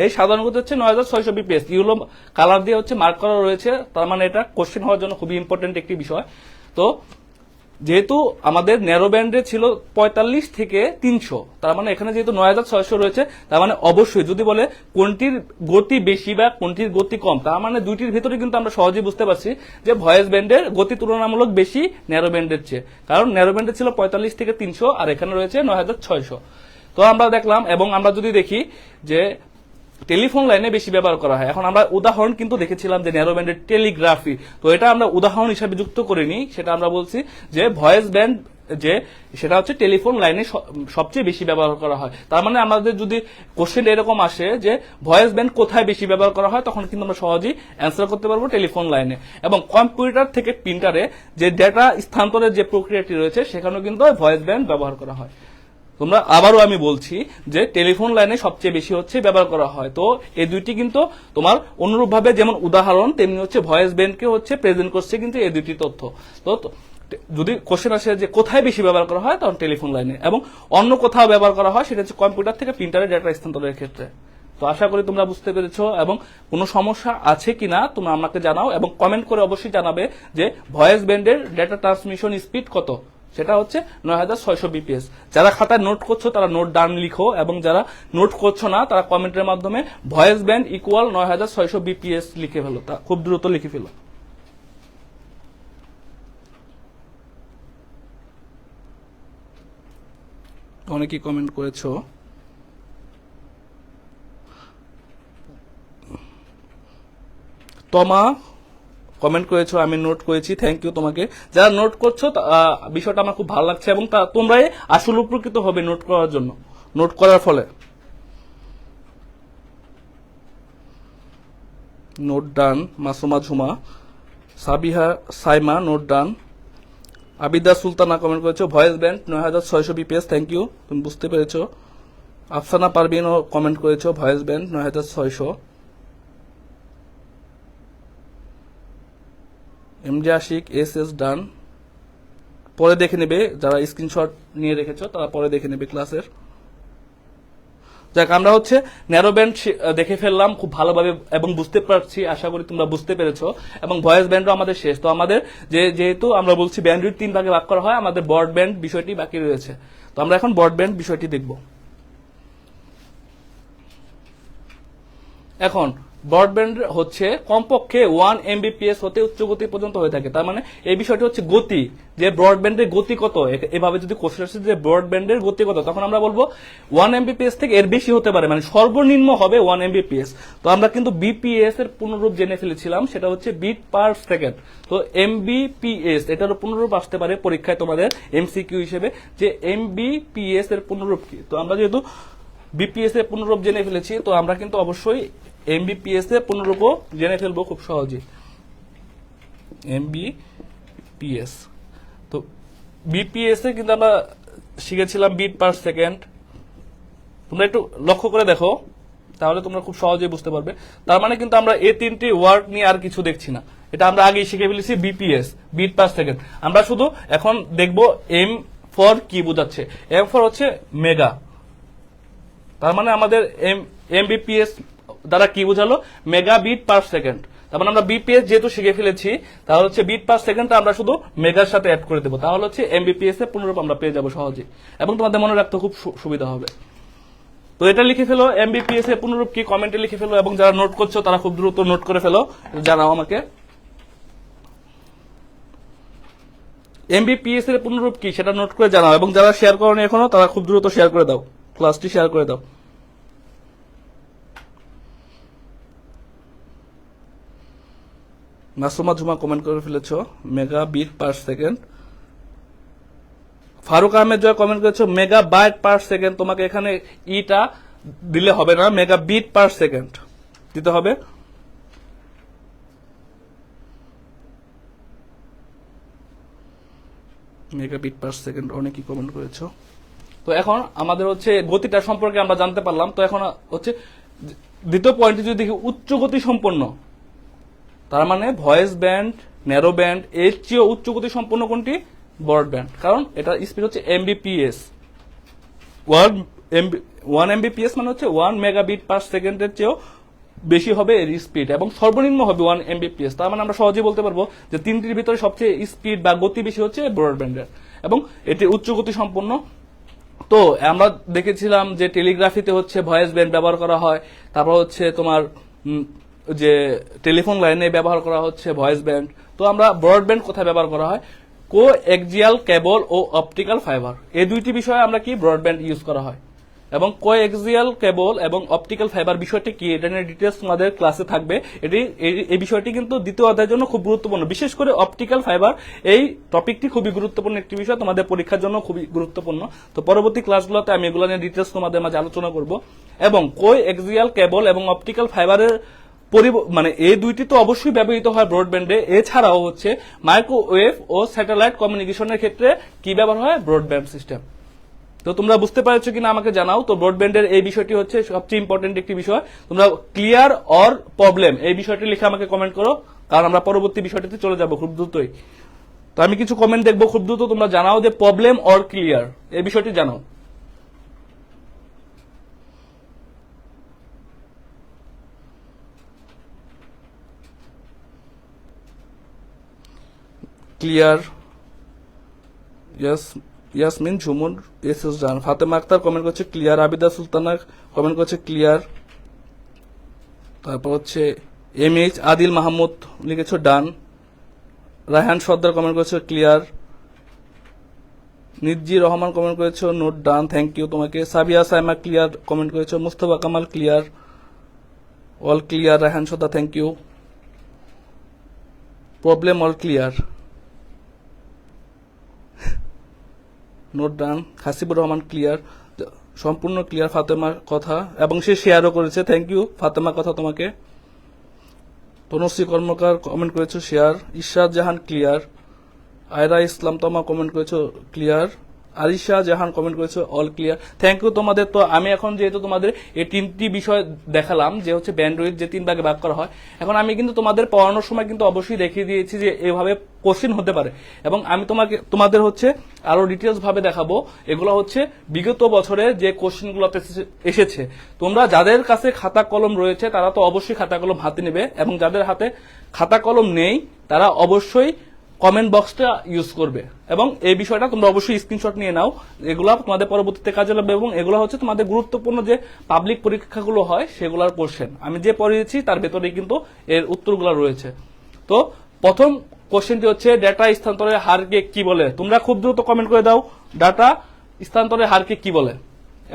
এই সাধারণ গতি হচ্ছে 9600 বিপিএস। ইউলো কালার দিয়ে হচ্ছে মার্ক করা রয়েছে, তার মানে এটা কোশ্চেন হওয়ার জন্য খুবই ইম্পর্টেন্ট একটি বিষয়। তো যেহেতু আমাদের ন্যারো ব্যান্ডে ছিল 45 থেকে 300, তার মানে এখানে যেহেতু 9600 রয়েছে, তার মানে অবশ্যই যদি বলে কোনটির গতি বেশি বা কোনটির গতি কম, তার মানে দুইটির ভিতরে কিন্তু আমরা সহজেই বুঝতে পারছি যে ভয়েস ব্যান্ডের গতি তুলনামূলক বেশি ন্যারো ব্যান্ডের চেয়ে, কারণ ন্যারো ব্যান্ডে ছিল 45 থেকে 300 আর এখানে রয়েছে 9600। তো আমরা দেখলাম, এবং আমরা যদি দেখি যে টেলিফোন লাইনে বেশি ব্যবহার করা হয়। এখন আমরা উদাহরণ কিন্তু দেখেছিলাম যে ন্যারো ব্যান্ডের টেলিগ্রাফি, তো এটা আমরা উদাহরণ হিসাবে যুক্ত করিনি, সেটা আমরা বলছি যে ভয়েস ব্যান্ড যে সেটা হচ্ছে টেলিফোন লাইনে সবচেয়ে বেশি ব্যবহার করা হয়। তার মানে আমাদের যদি কোশ্চেন এরকম আসে যে ভয়েস ব্যান্ড কোথায় বেশি ব্যবহার করা হয়, তখন কিন্তু আমরা সহজেই অ্যান্সার করতে পারবো টেলিফোন লাইনে। এবং কম্পিউটার থেকে প্রিন্টারে যে ডেটা স্থানান্তরের যে প্রক্রিয়াটি রয়েছে সেখানেও কিন্তু ভয়েস ব্যান্ড ব্যবহার করা হয়। তোমরা আবারও আমি বলছি যে টেলিফোন লাইনে সবচেয়ে বেশি হচ্ছে ব্যবহার করা হয়। তো এই দুইটি কিন্তু তোমার অনুরূপভাবে যেমন উদাহরণ, তেমনি হচ্ছে ভয়েস ব্যান্ডকে হচ্ছে প্রেজেন্ট করছে কিন্তু এই দুইটি তথ্য। তো যদি কোশ্চেন আসে যে কোথায় বেশি ব্যবহার করা হয়, তখন টেলিফোন লাইনে, এবং অন্য কোথাও ব্যবহার করা হয় সেটা হচ্ছে কম্পিউটার থেকে প্রিন্টারে ডেটা স্থানান্তরের ক্ষেত্রে। তো আশা করি তোমরা বুঝতে পেরেছো, এবং কোনো সমস্যা আছে কিনা তোমরা আমাকে জানাও, এবং কমেন্ট করে অবশ্যই জানাবে যে ভয়েস ব্যান্ডের ডেটা ট্রান্সমিশন স্পিড কত, সেটা হচ্ছে 9600 বিপিএস। যারা খাতায় নোট করছো তারা নোট ডান লিখো, এবং যারা নোট করছো না তারা কমেন্টের মাধ্যমে ভয়েস ব্যান্ড ইকুয়াল 9600 বিপিএস লিখে ফেলো, তা খুব দ্রুত লিখে ফেলো। অনেকেই কমেন্ট করেছো। তমা কমেন্ট করেছো, আমি নোট করেছি, থ্যাংক ইউ তোমাকে। যারা নোট করছো বিষয়টা আমার খুব ভালো লাগছে, এবং তোমরাই আসলে উপকৃত হবে নোট করার জন্য, নোট করার ফলে। Note done. Masuma Jhuma, Sabiha Saima note done. Abida Sultana comment করেছো voice band 9600 BPS, thank you, তুমি বুঝতে পেরেছো। আফসানা পারভিনও কমেন্ট করেছো voice band 9600। MD Ashik S done. পরে দেখে নেবে, যারা স্ক্রিনশট নিয়ে রেখেছো তারা পরে দেখে নেবে ক্লাসের। যাক, আমরা হচ্ছে ন্যারো ব্যান্ড দেখে ফেললাম খুব ভালোভাবে এবং বুঝতে পারছি, আশা করি তোমরা বুঝতে পেরেছো। এবং ভয়েস ব্যান্ডও আমাদের শেষ। তো আমাদের যেহেতু আমরা বলছি ব্যান্ডউইডথ 3 ভাগে ভাগ করা হয়, আমাদের ব্রড ব্যান্ড বিষয়টি বাকি রয়েছে। তো আমরা এখন ব্রড ব্যান্ড বিষয়টি দেখব। এখন ব্রডব্যান্ড হচ্ছে কমপক্ষে 1 MBPS হতে উচ্চ গতি পর্যন্ত হয়ে থাকে। তার মানে এই বিষয়টি হচ্ছে গতি, যে ব্রডব্যান্ডের গতি কত। এভাবে যদি কোশ্চেন আসে যে ব্রডব্যান্ডের গতি কত, তখন আমরা বলবো 1 MBPS থেকে এর বেশি হতে পারে, মানে সর্বনিম্ন হবে 1 MBPS। তো আমরা কিন্তু বিপিএস এর পুনরূপ জেনে ফেলেছিলাম, সেটা হচ্ছে বিট পার সেকেন্ড। তো MBPS এটারও পুনরূপ আসতে পারে পরীক্ষায় তোমাদের এমসিকিউ হিসেবে, যে MBPS এর পুনরূপ কি। তো আমরা যেহেতু বিপিএস এর পুনরূপ জেনে ফেলেছি, তো আমরা কিন্তু অবশ্যই এমবিপিএস এর পুনরূপও জেনে ফেলবো খুব সহজেই। এমবিপিএস, তো বিপিএস এ কিন্তু আমরা শিখেছিলাম বিট পার সেকেন্ড। তোমরা একটু লক্ষ্য করে দেখো, তাহলে তোমরা খুব সহজেই বুঝতে পারবে। তার মানে কিন্তু আমরা এই তিনটি ওয়ার্ড নিয়ে আর কিছু দেখছি না, এটা আমরা আগেই শিখে ফেলেছি বিপিএস, বিট পার সেকেন্ড। আমরা শুধু এখন দেখব এম ফর কি বোঝাচ্ছে। এম ফর হচ্ছে মেগা, তার মানে আমাদের এমবিপিএস দ্বারা কি বোঝালো, মেগা বিট পার সেকেন্ড। তার মানে আমরা বিপিএস যেহেতু শিখে ফেলেছি, তাহলে হচ্ছে বিট পার সেকেন্ড আমরা শুধু মেগার সাথে অ্যাড করে দেবো, তাহলে হচ্ছে এমবিপিএস এর পুনরূপ আমরা পেয়ে যাবো সহজে, এবং তোমাদের মনে রাখতে খুব সুবিধা হবে। তো এটা লিখে ফেলো, এমবিপিএস এর পুনরূপ কি কমেন্টে লিখে ফেলো, এবং যারা নোট করছো তারা খুব দ্রুত নোট করে ফেলো, জানাও আমাকে। এমবিপিএস এর পুনরূপ কি সেটা নোট করে জানাও, এবং যারা শেয়ার করোনি এখনো তারা খুব দ্রুত শেয়ার করে দাও, ক্লাসটি শেয়ার করে দাও। মাসুমা ঝুমা কমেন্ট করে ফেলেছ mega bit per second. Faruk Ahmed Joy comment করেছো মেগা বাইট পার সেকেন্ড। তোমাকে এখানে ইটা দিলে হবে না, মেগা বিট পার সেকেন্ড দিতে হবে। মেগা বিট পার সেকেন্ড অনেকেই কমেন্ট করেছো। তো এখন আমাদের হচ্ছে গতিটা সম্পর্কে আমরা জানতে পারলাম। তো এখন হচ্ছে দ্বিতীয় পয়েন্টে যদি দেখি উচ্চ গতি সম্পন্ন, তার মানে ভয়েস ব্যান্ড, ন্যারো ব্যান্ড এর চেয়েও উচ্চ গতি সম্পন্ন কোনটি? ব্রডব্যান্ড, কারণ এটা স্পিড হচ্ছে এমবিপিএস। 1 এমবিপিএস মানে হচ্ছে 1 মেগাবিট পার সেকেন্ডের চেয়েও বেশি হবে এর স্পিড, এবং সর্বনিম্ন হবে 1 এমবিপিএস। তার মানে আমরা সহজেই বলতে পারবো যে তিনটির ভিতরে সবচেয়ে স্পিড বা গতি বেশি হচ্ছে ব্রডব্যান্ডের, এবং এটি উচ্চ গতি সম্পন্ন। তো আমরা দেখেছিলাম যে টেলিগ্রাফিতে হচ্ছে ভয়েস ব্যান্ড ব্যবহার করা হয়, তারপর হচ্ছে তোমার যে টেলিফোন লাইনে ব্যবহার করা হচ্ছে ভয়েস ব্যান্ড। তো আমরা ব্রডব্যান্ড কোথায় ব্যবহার করা হয়? কো এক্সিয়াল কেবল ও অপটিক্যাল ফাইবার, এই দুইটি বিষয়ে আমরা কি ব্রডব্যান্ড ইউজ করা হয়। এবং কো এক্সিয়াল কেবল এবং অপটিক্যাল ফাইবার বিষয়টি কি, এটা নিয়ে ডিটেলস তোমাদের ক্লাসে থাকবে। এই বিষয়টি কিন্তু দ্বিতীয় অধ্যায়ের জন্য খুব গুরুত্বপূর্ণ, বিশেষ করে অপটিক্যাল ফাইবার এই টপিকটি খুবই গুরুত্বপূর্ণ একটি বিষয়, তোমাদের পরীক্ষার জন্য খুবই গুরুত্বপূর্ণ। তো পরবর্তী ক্লাসগুলোতে আমি এগুলো নিয়ে ডিটেলস তোমাদের মাঝে আলোচনা করব। এবং কো এক্সিয়াল কেবল এবং অপটিক্যাল ফাইবারের মানে এই দুইটি তো অবশ্যই ব্যবহৃত হয় ব্রডব্যান্ডে, এছাড়াও হচ্ছে মাইক্রোওয়েভ ও স্যাটেলাইট কমিউনিকেশনের ক্ষেত্রে কি ব্যবহার হয়? Broadband system. তো তোমরা বুঝতে পারছো কিনা আমাকে জানাও। তো ব্রডব্যান্ডের এই বিষয়টি হচ্ছে সবচেয়ে ইম্পর্টেন্ট একটি বিষয়। তোমরা ক্লিয়ার অর প্রবলেম এই বিষয়টি লিখে আমাকে কমেন্ট করো, কারণ আমরা পরবর্তী বিষয়টিতে চলে যাব খুব দ্রুতই। তো আমি কিছু কমেন্ট দেখবো খুব দ্রুত, তোমরা জানাও যে প্রবলেম অর ক্লিয়ার এই বিষয়টি জানাও। Clear, Yasmin Jhumur SS Jan, Fatema Akter comment করছে ক্লিয়ার, আবিদা সুলতানা কমেন্ট করছে ক্লিয়ার, তারপর হচ্ছে এমএইচ আদিল মাহমুদ লিখেছো ডান, রায়হান সর্দার কমেন্ট করেছো ক্লিয়ার, নিজি রহমান কমেন্ট করেছো নোট ডান, থ্যাংক ইউ তোমাকে, সাবিয়া সাইমা ক্লিয়ার কমেন্ট করেছো, Mustafa Kamal clear, all clear, Raihan Sardar thank you, problem all clear, note done, Hasibur Rahman clear, সম্পূর্ণ ক্লিয়ার ফাতেমার কথা, এবং সে শেয়ারও করেছে, থ্যাংক ইউ ফাতেমার কথা তোমাকে। তনুশ্রী কর্মকার কমেন্ট করেছো শেয়ার, ইশরাত জাহান ক্লিয়ার, আয়রা ইসলাম তোমা কমেন্ট করেছো ক্লিয়ার, আরিশা জাহান কমেন্ট করেছো অল ক্লিয়ার, থ্যাংক ইউ তোমাদের। তো আমি এখন যেহেতু তোমাদের এই তিনটি বিষয় দেখালাম যে হচ্ছে ব্যান্ডউইথ যে তিন ভাগে ভাগ করা হয়, এখন আমি কিন্তু তোমাদের পড়ানোর সময় কিন্তু অবশ্যই দেখিয়ে দিয়েছি যে এভাবে কোশ্চেন হতে পারে, এবং আমি তোমাদের হচ্ছে আরো ডিটেলস ভাবে দেখাবো। এগুলো হচ্ছে বিগত বছরে যে কোশ্চেনগুলোতে এসেছে। তোমরা যাদের কাছে খাতা কলম রয়েছে তারা তো অবশ্যই খাতা কলম হাতে নেবে, এবং যাদের হাতে খাতা কলম নেই তারা অবশ্যই কমেন্ট বক্সটা ইউজ করবে, এবং এই বিষয়টা তোমরা অবশ্যই স্ক্রিনশট নিয়ে নাও। এগুলো তোমাদের পরবর্তীতে কাজে লাগবে, এবং এগুলো হচ্ছে তোমাদের গুরুত্বপূর্ণ যে পাবলিক পরীক্ষাগুলো হয় সেগুলোর কোশ্চেন আমি যে পড়িয়েছি তার ভেতরেই কিন্তু এর উত্তরগুলো রয়েছে। তো প্রথম কোশ্চেনটি হচ্ছে ডাটা স্থানান্তরের হারকে কি বলে? তোমরা খুব দ্রুত কমেন্ট করে দাও ডাটা স্থানান্তরের হারকে কি বলে,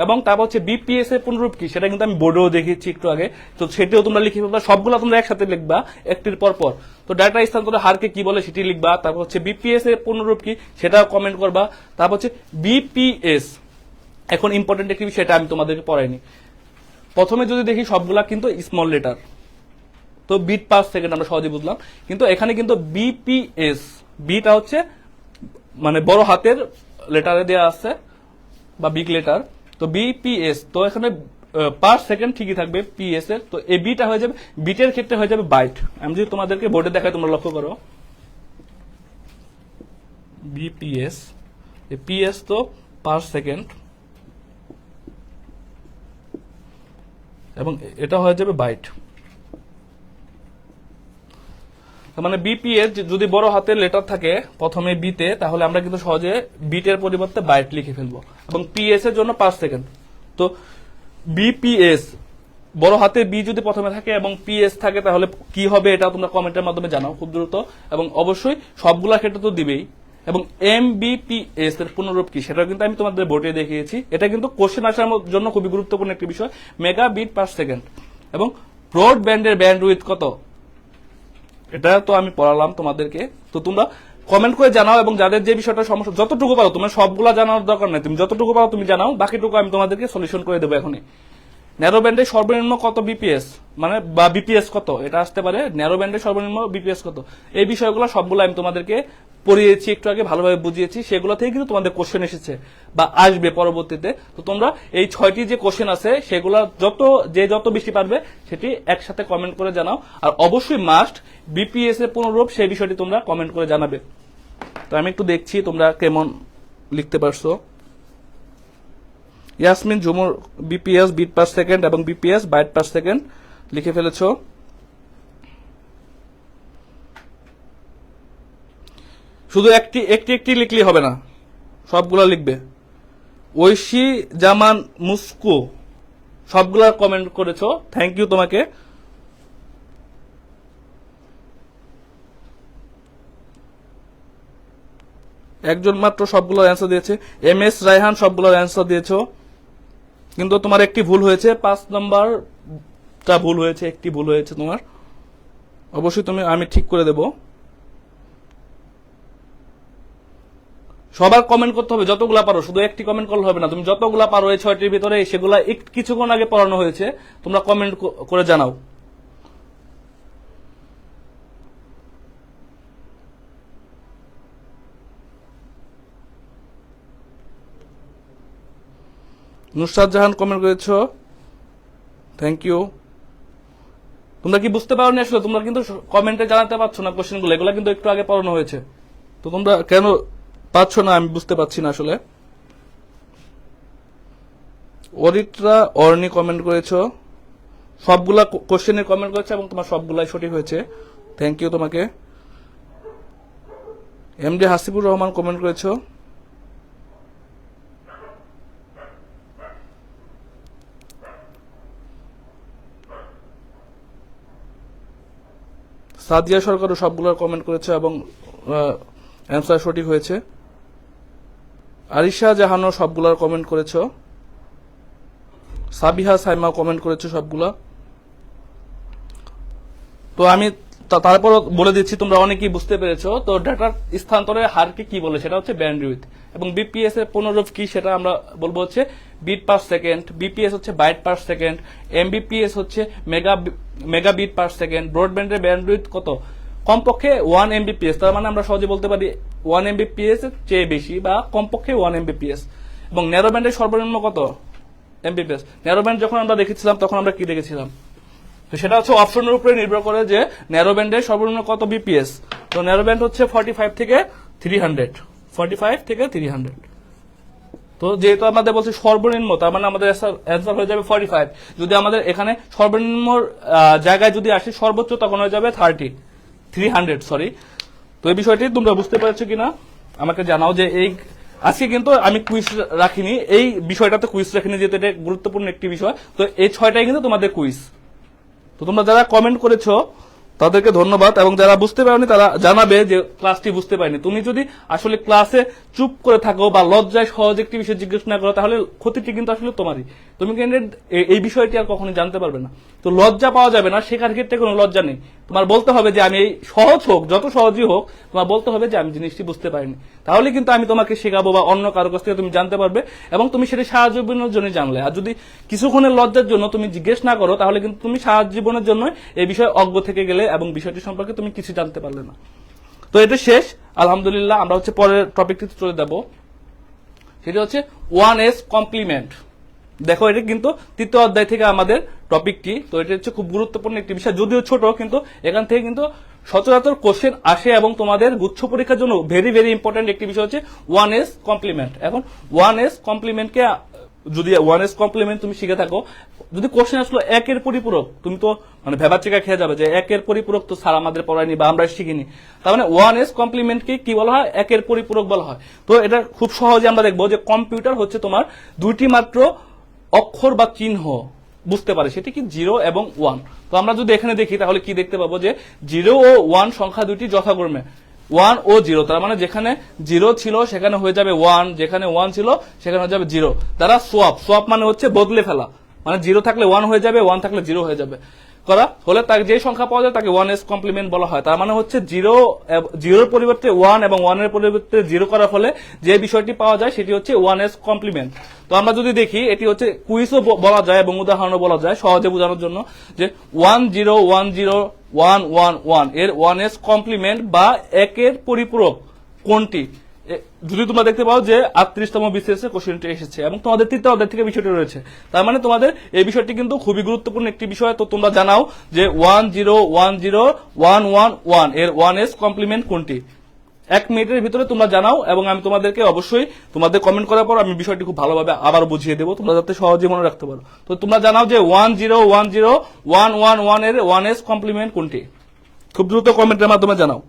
এবং তারপর হচ্ছে বিপিএস এর পুনরূপ কি, সেটা কিন্তু আমি বোর্ডেও দেখেছি একটু আগে, তো সেটিও তোমরা লিখে ফেলবা, সবগুলো তোমরা একসাথে লিখবা একটির পর পর। তো ডাটা স্থানান্তরের হারকে কি বলে সেটি লিখবা, তারপর হচ্ছে বিপিএস এর পুনরূপ কি সেটাও কমেন্ট করবা, তারপর হচ্ছে বিপিএস এখন ইম্পর্টেন্ট একটি বিষয়, সেটা আমি তোমাদেরকে পড়াইনি। প্রথমে যদি দেখি সবগুলা কিন্তু স্মল লেটার, তো বিট পার সেকেন্ড আমরা সহজে বুঝলাম, কিন্তু এখানে কিন্তু বিপিএস, বিটা হচ্ছে মানে বড় হাতের লেটারে দেওয়া আছে বা বিগ লেটার, তো বিপিএস, তো এখানে পার সেকেন্ড ঠিকই থাকবে পিএস এর, তো এই বিটা হয়ে যাবে, বিটের ক্ষেত্রে হয়ে যাবে বাইট। আমি যদি তোমাদেরকে বোর্ডে দেখাই তোমরা লক্ষ্য করো, বিপিএস, পিএস তো পার সেকেন্ড, এবং এটা হয়ে যাবে বাইট। মানে বিপিএস যদি বড় হাতের লেটার থাকে প্রথমে বিতে, তাহলে আমরা কিন্তু সহজে বিটের পরিবর্তে বাইট লিখে ফেলবো, এবং পিএস এর জন্য পার সেকেন্ড। তো বিপিএস বড় হাতে বি যদি প্রথমে থাকে এবং পিএস থাকে তাহলে কি হবে, এটা তোমরা কমেন্টের মাধ্যমে জানাও খুব দ্রুত, এবং অবশ্যই সবগুলা ক্ষেত্রে তো দিবেই। এবং এমবিপিএস এর পুনরূপ কি সেটা কিন্তু আমি তোমাদের বোর্ডে দেখিয়েছি, এটা কিন্তু কোশ্চেন আসার জন্য খুবই গুরুত্বপূর্ণ একটি বিষয়, মেগা বিট পার সেকেন্ড। এবং ব্রডব্যান্ডের ব্যান্ডউইথ কত? এটা তো আমি পড়ালাম তোমাদেরকে, তো তোমরা কমেন্ট করে জানাও, এবং যাদের যে বিষয়টা সমস্যা যতটুকু পারো, তোমার সবগুলা জানানোর দরকার নেই, তুমি যতটুকু পারো তুমি জানাও, বাকিটুকু আমি তোমাদেরকে সলিউশন করে দেবো এখনই। ন্যারো ব্যান্ডে সর্বনিম্ন কত বিপিএস, মানে বা বিপিএস কত, এটা আসতে পারে ন্যারো ব্যান্ডে সর্বনিম্ন বিপিএস কত, এই বিষয়গুলো সবগুলো আমি তোমাদেরকে পড়িয়েছি, একটু আগে ভালোভাবে বুঝিয়েছি, সেগুলো থেকে কিন্তু তোমাদের কোশ্চেন এসেছে বা আসবে পরবর্তীতে। তো তোমরা এই 6টি যে কোশ্চেন আছে সেগুলো যত বেশি পারবে সেটি একসাথে কমেন্ট করে জানাও, আর অবশ্যই মাস্ট বিপিএস এর পুনরূপ সেই বিষয়টি তোমরা কমেন্ট করে জানাবে। তো আমি একটু দেখছি তোমরা কেমন লিখতে পারছো। ইয়াসমিন ঝুমুর বিপিএস বিট পার সেকেন্ড এবং বিপিএস বাইট পার সেকেন্ড লিখে ফেলেছো। শুধু একটি লিখলেই হবে না, সবগুলা লিখবে। ঐশী জামান মুস্কু সবগুলা কমেন্ট করেছো, থ্যাংক ইউ তোমাকে। একজন মাত্র সবগুলোর অ্যান্সার দিয়েছে, এম এস রায়হান সবগুলোর অ্যান্সার দিয়েছো, কিন্তু তোমার একটি ভুল হয়েছে, 5 নম্বরটা ভুল হয়েছে, একটি ভুল হয়েছে তোমার, অবশ্যই আমি ঠিক করে দেব। সবার কমেন্ট করতে হবে যতগুলা পারো, শুধু একটি কমেন্ট করলে হবে না, তুমি যতগুলা পারো এই 6টির ভিতরে, সেগুলা কিছুক্ষণ আগে পড়ানো হয়েছে, তোমরা কমেন্ট করে জানাও। নুসরাত জাহান কমেন্ট করেছো, থ্যাংক ইউ। তোমরা কি বুঝতে পারো নি আসলে? তোমরা কিন্তু কমেন্টে জানাতে পারছো না কোশ্চেনগুলো, এগুলো কিন্তু একটু আগে পড়ানো হয়েছে, তো তোমরা কেন পাচ্ছ না আমি বুঝতে পারছি না আসলে। অরিত্রা অর্নি কমেন্ট করেছো, সবগুলা কোশ্চেনের কমেন্ট করেছে এবং তোমার সবগুলাই সঠিক হয়েছে, থ্যাংক ইউ তোমাকে। এমডি হাসিবুর রহমান কমেন্ট করেছো, সাদিয়া সরকারও সবগুলোর কমেন্ট করেছে এবং অ্যান্সার সঠিক হয়েছে। আরিশা জাহানও সবগুলোর কমেন্ট করেছো, সাবিহা সাইমা কমেন্ট করেছো সবগুলা। তো আমি তারপর বলে দিচ্ছি, তোমরা অনেকেই বুঝতে পেরেছো। তো ডাটার স্থানান্তরের হারকে কি বলে, সেটা হচ্ছে ব্যান্ডউইথ, এবং বিপিএস এর পুনরূপ কি সেটা আমরা বলবো হচ্ছে বিট পার সেকেন্ড, বিপিএস হচ্ছে বাইট পার সেকেন্ড, এমবিপিএস হচ্ছে মেগা বিট পার সেকেন্ড। ব্রডব্যান্ডের ব্যান্ডউইথ কত? কমপক্ষে 1 এমবিপিএস, তার মানে আমরা সহজে বলতে পারি 1 এমবিপিএস এর চেয়ে বেশি বা কমপক্ষে 1 এমবিপিএস। এবং ন্যারো ব্যান্ডের সর্বনিম্ন কত এমবিপিএস? ন্যারো ব্যান্ড যখন আমরা দেখেছিলাম তখন আমরা কি দেখেছিলাম, তো সেটা হচ্ছে অপশনের উপরে নির্ভর করে যে ন্যারো ব্যান্ডের সর্বনিম্ন কত বিপিএস। তো ন্যারো ব্যান্ড হচ্ছে 45 থেকে 300, 45 থেকে 300। তো যেহেতু আমাদের বলছে সর্বনিম্ন, তার মানে আমাদের অ্যান্সার হয়ে যাবে 45। যদি আমাদের এখানে সর্বনিম্ন জায়গায় যদি আসে সর্বোচ্চ, তখন হয়ে যাবে 300 সরি। তো এই বিষয়টি তোমরা বুঝতে পেরেছো কিনা আমাকে জানাও। যে এই আজকে কিন্তু আমি কুইজ রাখিনি, এই বিষয়টাতে কুইজ রাখিনি, যেহেতু এটা গুরুত্বপূর্ণ একটি বিষয়। তো এই 6টাই কিন্তু তোমাদের কুইজ। তো তোমরা যারা কমেন্ট করেছো তাদেরকে ধন্যবাদ, এবং যারা বুঝতে পারোনি তারা জানাবে যে ক্লাসটি বুঝতে পারিনি। তুমি যদি আসলে ক্লাসে চুপ করে থাকো বা লজ্জায় সহজ একটি বিষয় জিজ্ঞেস না করো, তাহলে ক্ষতিটি কিন্তু আসলে তোমারই। তুমি কিন্তু এই বিষয়টি আর কখনোই জানতে পারবে না। তো লজ্জা পাওয়া যাবে না, শেখার ক্ষেত্রে কোনো লজ্জা নেই। তোমার বলতে হবে যে আমি এই সহজ হোক, যত সহজই হোক, তোমার বলতে হবে যে আমি জিনিসটি বুঝতে পারিনি। তাহলে কিন্তু আমি তোমাকে শেখাবো বা অন্য কারো কাছ থেকে তুমি জানতে পারবে, এবং তুমি সেটা সারা জীবনের জন্য জানলে। আর যদি কিছুক্ষণের লজ্জার জন্য তুমি জিজ্ঞেস না করো, তাহলে কিন্তু তুমি সারা জীবনের জন্য এই বিষয়ে অজ্ঞ থেকে গেলে এবং বিষয়টি সম্পর্কে তুমি কিছু জানতে পারলে না। তো এটা শেষ, আলহামদুলিল্লাহ। আমরা হচ্ছে পরের টপিকটিতে চলে যাব, সেটা হচ্ছে 1s কমপ্লিমেন্ট। দেখো, এটা কিন্তু 3য় অধ্যায় থেকে আমাদের টপিকটি। তো এটা হচ্ছে খুব গুরুত্বপূর্ণ একটি বিষয়, যদিও ছোট, কিন্তু এখান থেকে কিন্তু সচরাচর কোশ্চেন আসে, এবং তোমাদের গুচ্ছ পরীক্ষার জন্য ভেরি ভেরি ইম্পর্টেন্ট একটি বিষয় হচ্ছে 1s কমপ্লিমেন্ট। এখন 1s কমপ্লিমেন্টকে যদি 1s কমপ্লিমেন্ট তুমি শিখে থাকো, যদি কোশ্চেন আসলো 1 এর পরিপূরক, তুমি তো মানে ভেবাচিকা খেয়ে যাবে যে 1 এর পরিপূরক তো স্যার আমাদের পড়ায়নি বা আমরা শিখিনি। তার মানে 1s কমপ্লিমেন্টকে কি বলা হয়? 1 এর পরিপূরক বলা হয়। তো এটা খুব সহজে আমরা দেখবো যে কম্পিউটার হচ্ছে তোমার 2টি মাত্র অক্ষর বা চিহ্ন বুঝতে পারে, সেটি কি 0 এবং 1। তো আমরা যদি এখানে দেখি তাহলে কি দেখতে পাবো যে 0 ও 1 সংখ্যা দুটি যথাক্রমে 1 ও 0। তার মানে যেখানে 0 ছিল সেখানে হয়ে যাবে 1, যেখানে 1 ছিল সেখানে হয়ে যাবে 0। তারা সোয়াপ মানে হচ্ছে বদলে ফেলা, মানে 0 থাকলে 1 হয়ে যাবে, 1 থাকলে 0 হয়ে যাবে। করা হলে তাকে যে সংখ্যা পাওয়া যায় তাকে 1s কমপ্লিমেন্ট বলা হয়। তার মানে হচ্ছে জিরোর পরিবর্তে 1 এবং 1 এর পরিবর্তে 0 করার ফলে যে বিষয়টি পাওয়া যায় সেটি হচ্ছে 1s কমপ্লিমেন্ট। তো আমরা যদি দেখি এটি হচ্ছে কুইজও বলা যায় এবং উদাহরণও বলা যায় সহজে বোঝানোর জন্য, যে 1010111 এর 1s কমপ্লিমেন্ট বা একের পরিপূরক কোনটি, যদি তোমরা দেখতে পাও যে 38তম বিসিএস এর কোশ্চেনটি এসেছে এবং তোমাদের তৃতীয় অধ্যায় থেকে বিষয়টি রয়েছে, তার মানে তোমাদের এই বিষয়টি কিন্তু খুবই গুরুত্বপূর্ণ একটি বিষয়। তো তোমরা জানাও যে 1010111 এর 1s কমপ্লিমেন্ট কোনটি, 1 মিনিটের ভিতরে তোমরা জানাও এবং আমি তোমাদেরকে অবশ্যই তোমাদের কমেন্ট করার পর আমি বিষয়টি খুব ভালোভাবে আবার বুঝিয়ে দেবো, তোমরা যাতে সহজে মনে রাখতে পারো। তো তোমরা জানাও যে 1010111 এর 1s কমপ্লিমেন্ট কোনটি, খুব দ্রুত কমেন্টের মাধ্যমে জানাও।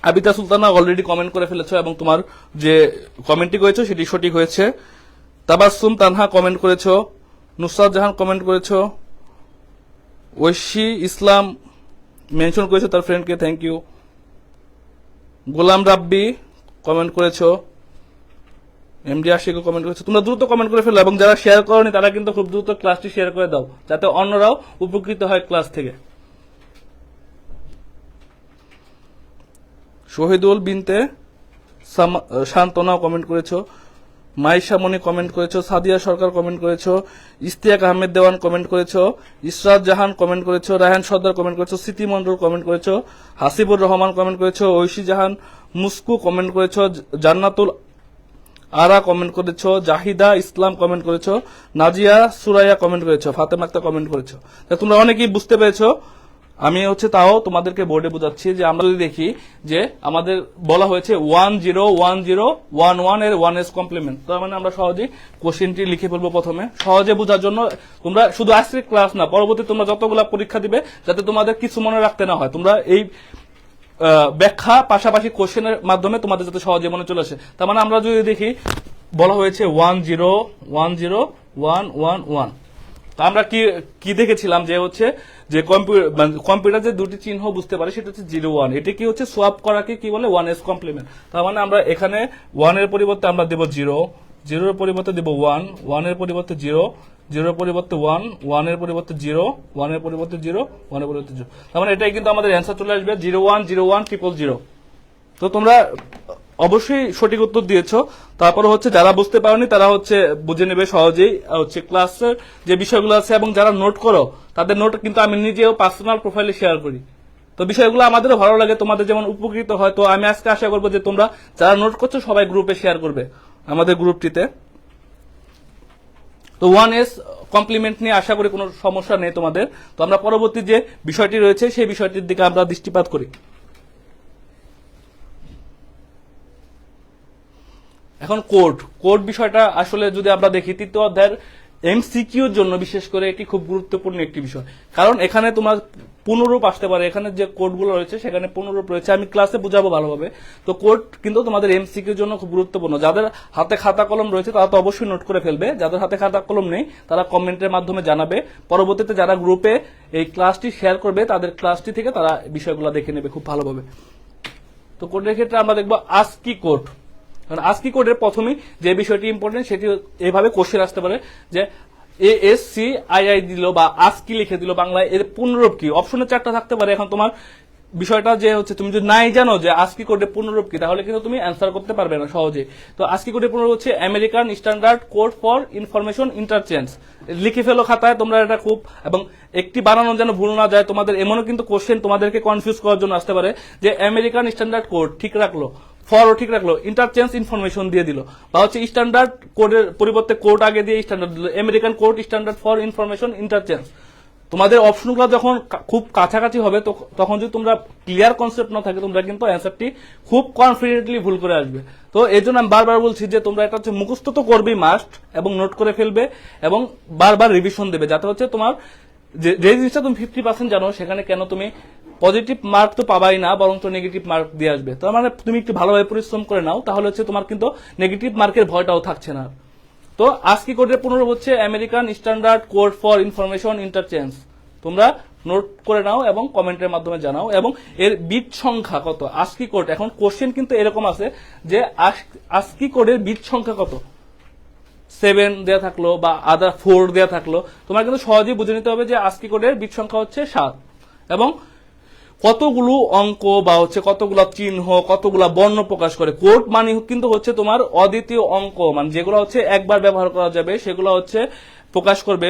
আবিতা সুলতানা অলরেডি কমেন্ট করে ফেলেছো এবং তোমার যে কমেন্টটি করেছো সেটি সঠিক হয়েছে। তাবাসসুম তানহা কমেন্ট করেছো, নুসরাত জাহান কমেন্ট করেছো, ঐশী ইসলাম মেনশন করেছো তার ফ্রেন্ডকে, thank you. Golam Rabbi comment করেছো, এমডি আশিকও কমেন্ট করেছো। তোমরা দ্রুত কমেন্ট করে ফেলো এবং যারা শেয়ার করোনি তারা কিন্তু খুব দ্রুত ক্লাসটি শেয়ার করে দাও যাতে অন্যরাও উপকৃত হয় ক্লাস থেকে। শহীদুল বিনতে শান্তনাও কমেন্ট করেছো, মাইশা মনি কমেন্ট করেছো, সাদিয়া সরকার কমেন্ট করেছো, ইস্তিয়াক আহমেদ দেওয়ান কমেন্ট করেছো, ইসরাত জাহান কমেন্ট করেছো, রায়হান সর্দার কমেন্ট করেছো, স্মৃতি মন্ডল কমেন্ট করেছো, হাসিবুর রহমান কমেন্ট করেছো, ঐশী জাহান মুস্কু কমেন্ট করেছো, জান্নাতুল আরা কমেন্ট করেছো, জাহিদা ইসলাম কমেন্ট করেছো, নাজিয়া সুরাইয়া কমেন্ট করেছো, ফাতেমা আক্তার কমেন্ট করেছো। তোমরা অনেকেই বুঝতে পেরেছো, আমি তাও তোমাদেরকে বোর্ডে বোঝাচ্ছি যে আমরা যদি দেখি যে আমাদের বলা হয়েছে 1010111 এর 1s কমপ্লিমেন্ট, তার মানে আমরা সহজেই কোশ্চেনটি লিখে ফেলবো প্রথমে সহজে বোঝার জন্য। তোমরা শুধু আজকের ক্লাস না, পরবর্তী তোমরা যতগুলা পরীক্ষা দিবে যাতে তোমাদের কিছু মনে রাখতে না হয়, তোমরা এই ব্যাখ্যা পাশাপাশি কোশ্চেনের মাধ্যমে তোমাদের যাতে সহজে মনে চলে আসে। তার মানে আমরা যদি দেখি বলা হয়েছে 1010111, তা আমরা কি দেখেছিলাম যে যে কম্পিউটার যে দুটি চিহ্ন বুঝতে পারে সেটা হচ্ছে 01, এটি কি হচ্ছে সোয়াপ করাকে কি বলে 1s কমপ্লিমেন্ট। তার মানে আমরা এখানে 1 এর পরিবর্তে আমরা দেব 0, 0 এর পরিবর্তে দেব 1, 1 এর পরিবর্তে 0, 0 এর পরিবর্তে 1, 1 এর পরিবর্তে 0, 1 এর পরিবর্তে 0, 1 এর পরিবর্তে 0। তার মানে এটাই কিন্তু আমাদের অ্যান্সার চলে আসবে 010100000। তো তোমরা অবশ্যই সঠিক উত্তর দিয়েছো। তারপরে যারা বুঝতে পারোনি তারা বুঝে নেবে সহজেই ক্লাসের যে বিষয়গুলো আছে, এবং যারা নোট করো তাদের নোট কিন্তু আমি নিজেও পার্সোনাল প্রোফাইলে শেয়ার করি। তো বিষয়গুলো আমাদেরও ভালো লাগে, তোমাদের যেমন উপকৃত হয়। তো আমি আজকে আশা করবো যে তোমরা যারা নোট করছো সবাই গ্রুপে শেয়ার করবে আমাদের গ্রুপটিতে। তো 1s কমপ্লিমেন্ট নিয়ে আশা করি কোনো সমস্যা নেই তোমাদের। তো আমরা পরবর্তী যে বিষয়টি রয়েছে সেই বিষয়টির দিকে আমরা দৃষ্টিপাত করি। এখন কোড বিষয়টা আসলে যদি আমরা দেখি তৃতীয় অধ্যায়ের এমসিকিউর জন্য বিশেষ করে এটি খুব গুরুত্বপূর্ণ একটি বিষয়, কারণ এখানে তোমার পুনরূপ আসতে পারে। এখানে যে কোডগুলো রয়েছে সেখানে পুনরূপ রয়েছে, আমি ক্লাসে বুঝাবো ভালোভাবে। তো কোড কিন্তু তোমাদের এমসিকিউর জন্য খুব গুরুত্বপূর্ণ। যাদের হাতে খাতা কলম রয়েছে তারা তো অবশ্যই নোট করে ফেলবে, যাদের হাতে খাতা কলম নেই তারা কমেন্টের মাধ্যমে জানাবে। পরবর্তীতে যারা গ্রুপে এই ক্লাসটি শেয়ার করবে তাদের ক্লাসটি থেকে তারা বিষয়গুলো দেখে নেবে খুব ভালোভাবে। তো কোডের ক্ষেত্রে আমরা দেখবো আস্কি কোড। আস্কি কোডের প্রথমেই যে বিষয়টি ইম্পর্টেন্ট সেটি এভাবে কোশ্চেন আসতে পারে যে ASCII দিল বা আস্কি লিখে দিল বাংলায়, এর পুনরূপ কি? অপশনে 4টা থাকতে পারে। এখন তোমার বিষয়টা যে তুমি যদি নাই জানো যে আস্কি কোডের পুনরূপ কি, তাহলে কিন্তু তুমি অ্যান্সার করতে পারবে না সহজে। তো আস্কি কোডের পুনরূপ হচ্ছে American standard code for information interchange. লিখে ফেলো খাতায় তোমরা এটা খুব, এবং একটি বানানো যেন ভুল না যায় তোমাদের। এমনও কিন্তু কোশ্চেন তোমাদেরকে কনফিউজ করার জন্য আসতে পারে যে আমেরিকান স্ট্যান্ডার্ড কোড ঠিক রাখলো, ফরও ঠিক রাখলো, ইন্টারচেঞ্জ ইনফরমেশন দিয়ে দিল, বা স্ট্যান্ডার্ড কোডের পরিবর্তে কোড আগে দিয়ে স্ট্যান্ডার্ড দিল, American code standard for information interchange. তোমাদের অপশনগুলো যখন খুব কাছাকাছি হবে তখন যদি তোমরা ক্লিয়ার কনসেপ্ট না থাকে তোমরা কিন্তু অ্যান্সারটি খুব কনফিডেন্টলি ভুল করে আসবে। তো এই জন্য আমি বারবার বলছি যে তোমরা এটা মুখস্থ তো করবেই মাস্ট, এবং নোট করে ফেলবে এবং বারবার রিভিশন দেবে, যাতে তোমার যে জিনিসটা তুমি 50% জানো সেখানে কেন তুমি পজিটিভ মার্ক তো পাবাই না, বরং তো নেগেটিভ মার্ক দিয়ে আসবে। তার মানে তুমি একটু ভালোভাবে পরিশ্রম করে নাও, তাহলে তোমার কিন্তু নেগেটিভ মার্কের ভয়টাও থাকছে না। তো আজকে কোডের পুনরূপ হচ্ছে American standard code for information interchange. তোমরা নোট করে নাও এবং কমেন্টের মাধ্যমে জানাও। এবং এর বিট সংখ্যা কত, আস্কি কোড, এখন কোশ্চেন কিন্তু এরকম আছে যে আস্কি কোডের বিট সংখ্যা কত, 7 দেয়া থাকলো বা আদার 4 দেয়া থাকলো, তোমার কিন্তু সহজেই বুঝে নিতে হবে যে আস্কি কোডের বিট সংখ্যা হচ্ছে 7 এবং কতগুলো অঙ্ক বা হচ্ছে কতগুলা চিহ্ন, কতগুলা বর্ণ প্রকাশ করে। কোড মানে কিন্তু হচ্ছে তোমার অদ্বিতীয় অঙ্ক, মানে যেগুলো হচ্ছে একবার ব্যবহার করা যাবে সেগুলো হচ্ছে প্রকাশ করবে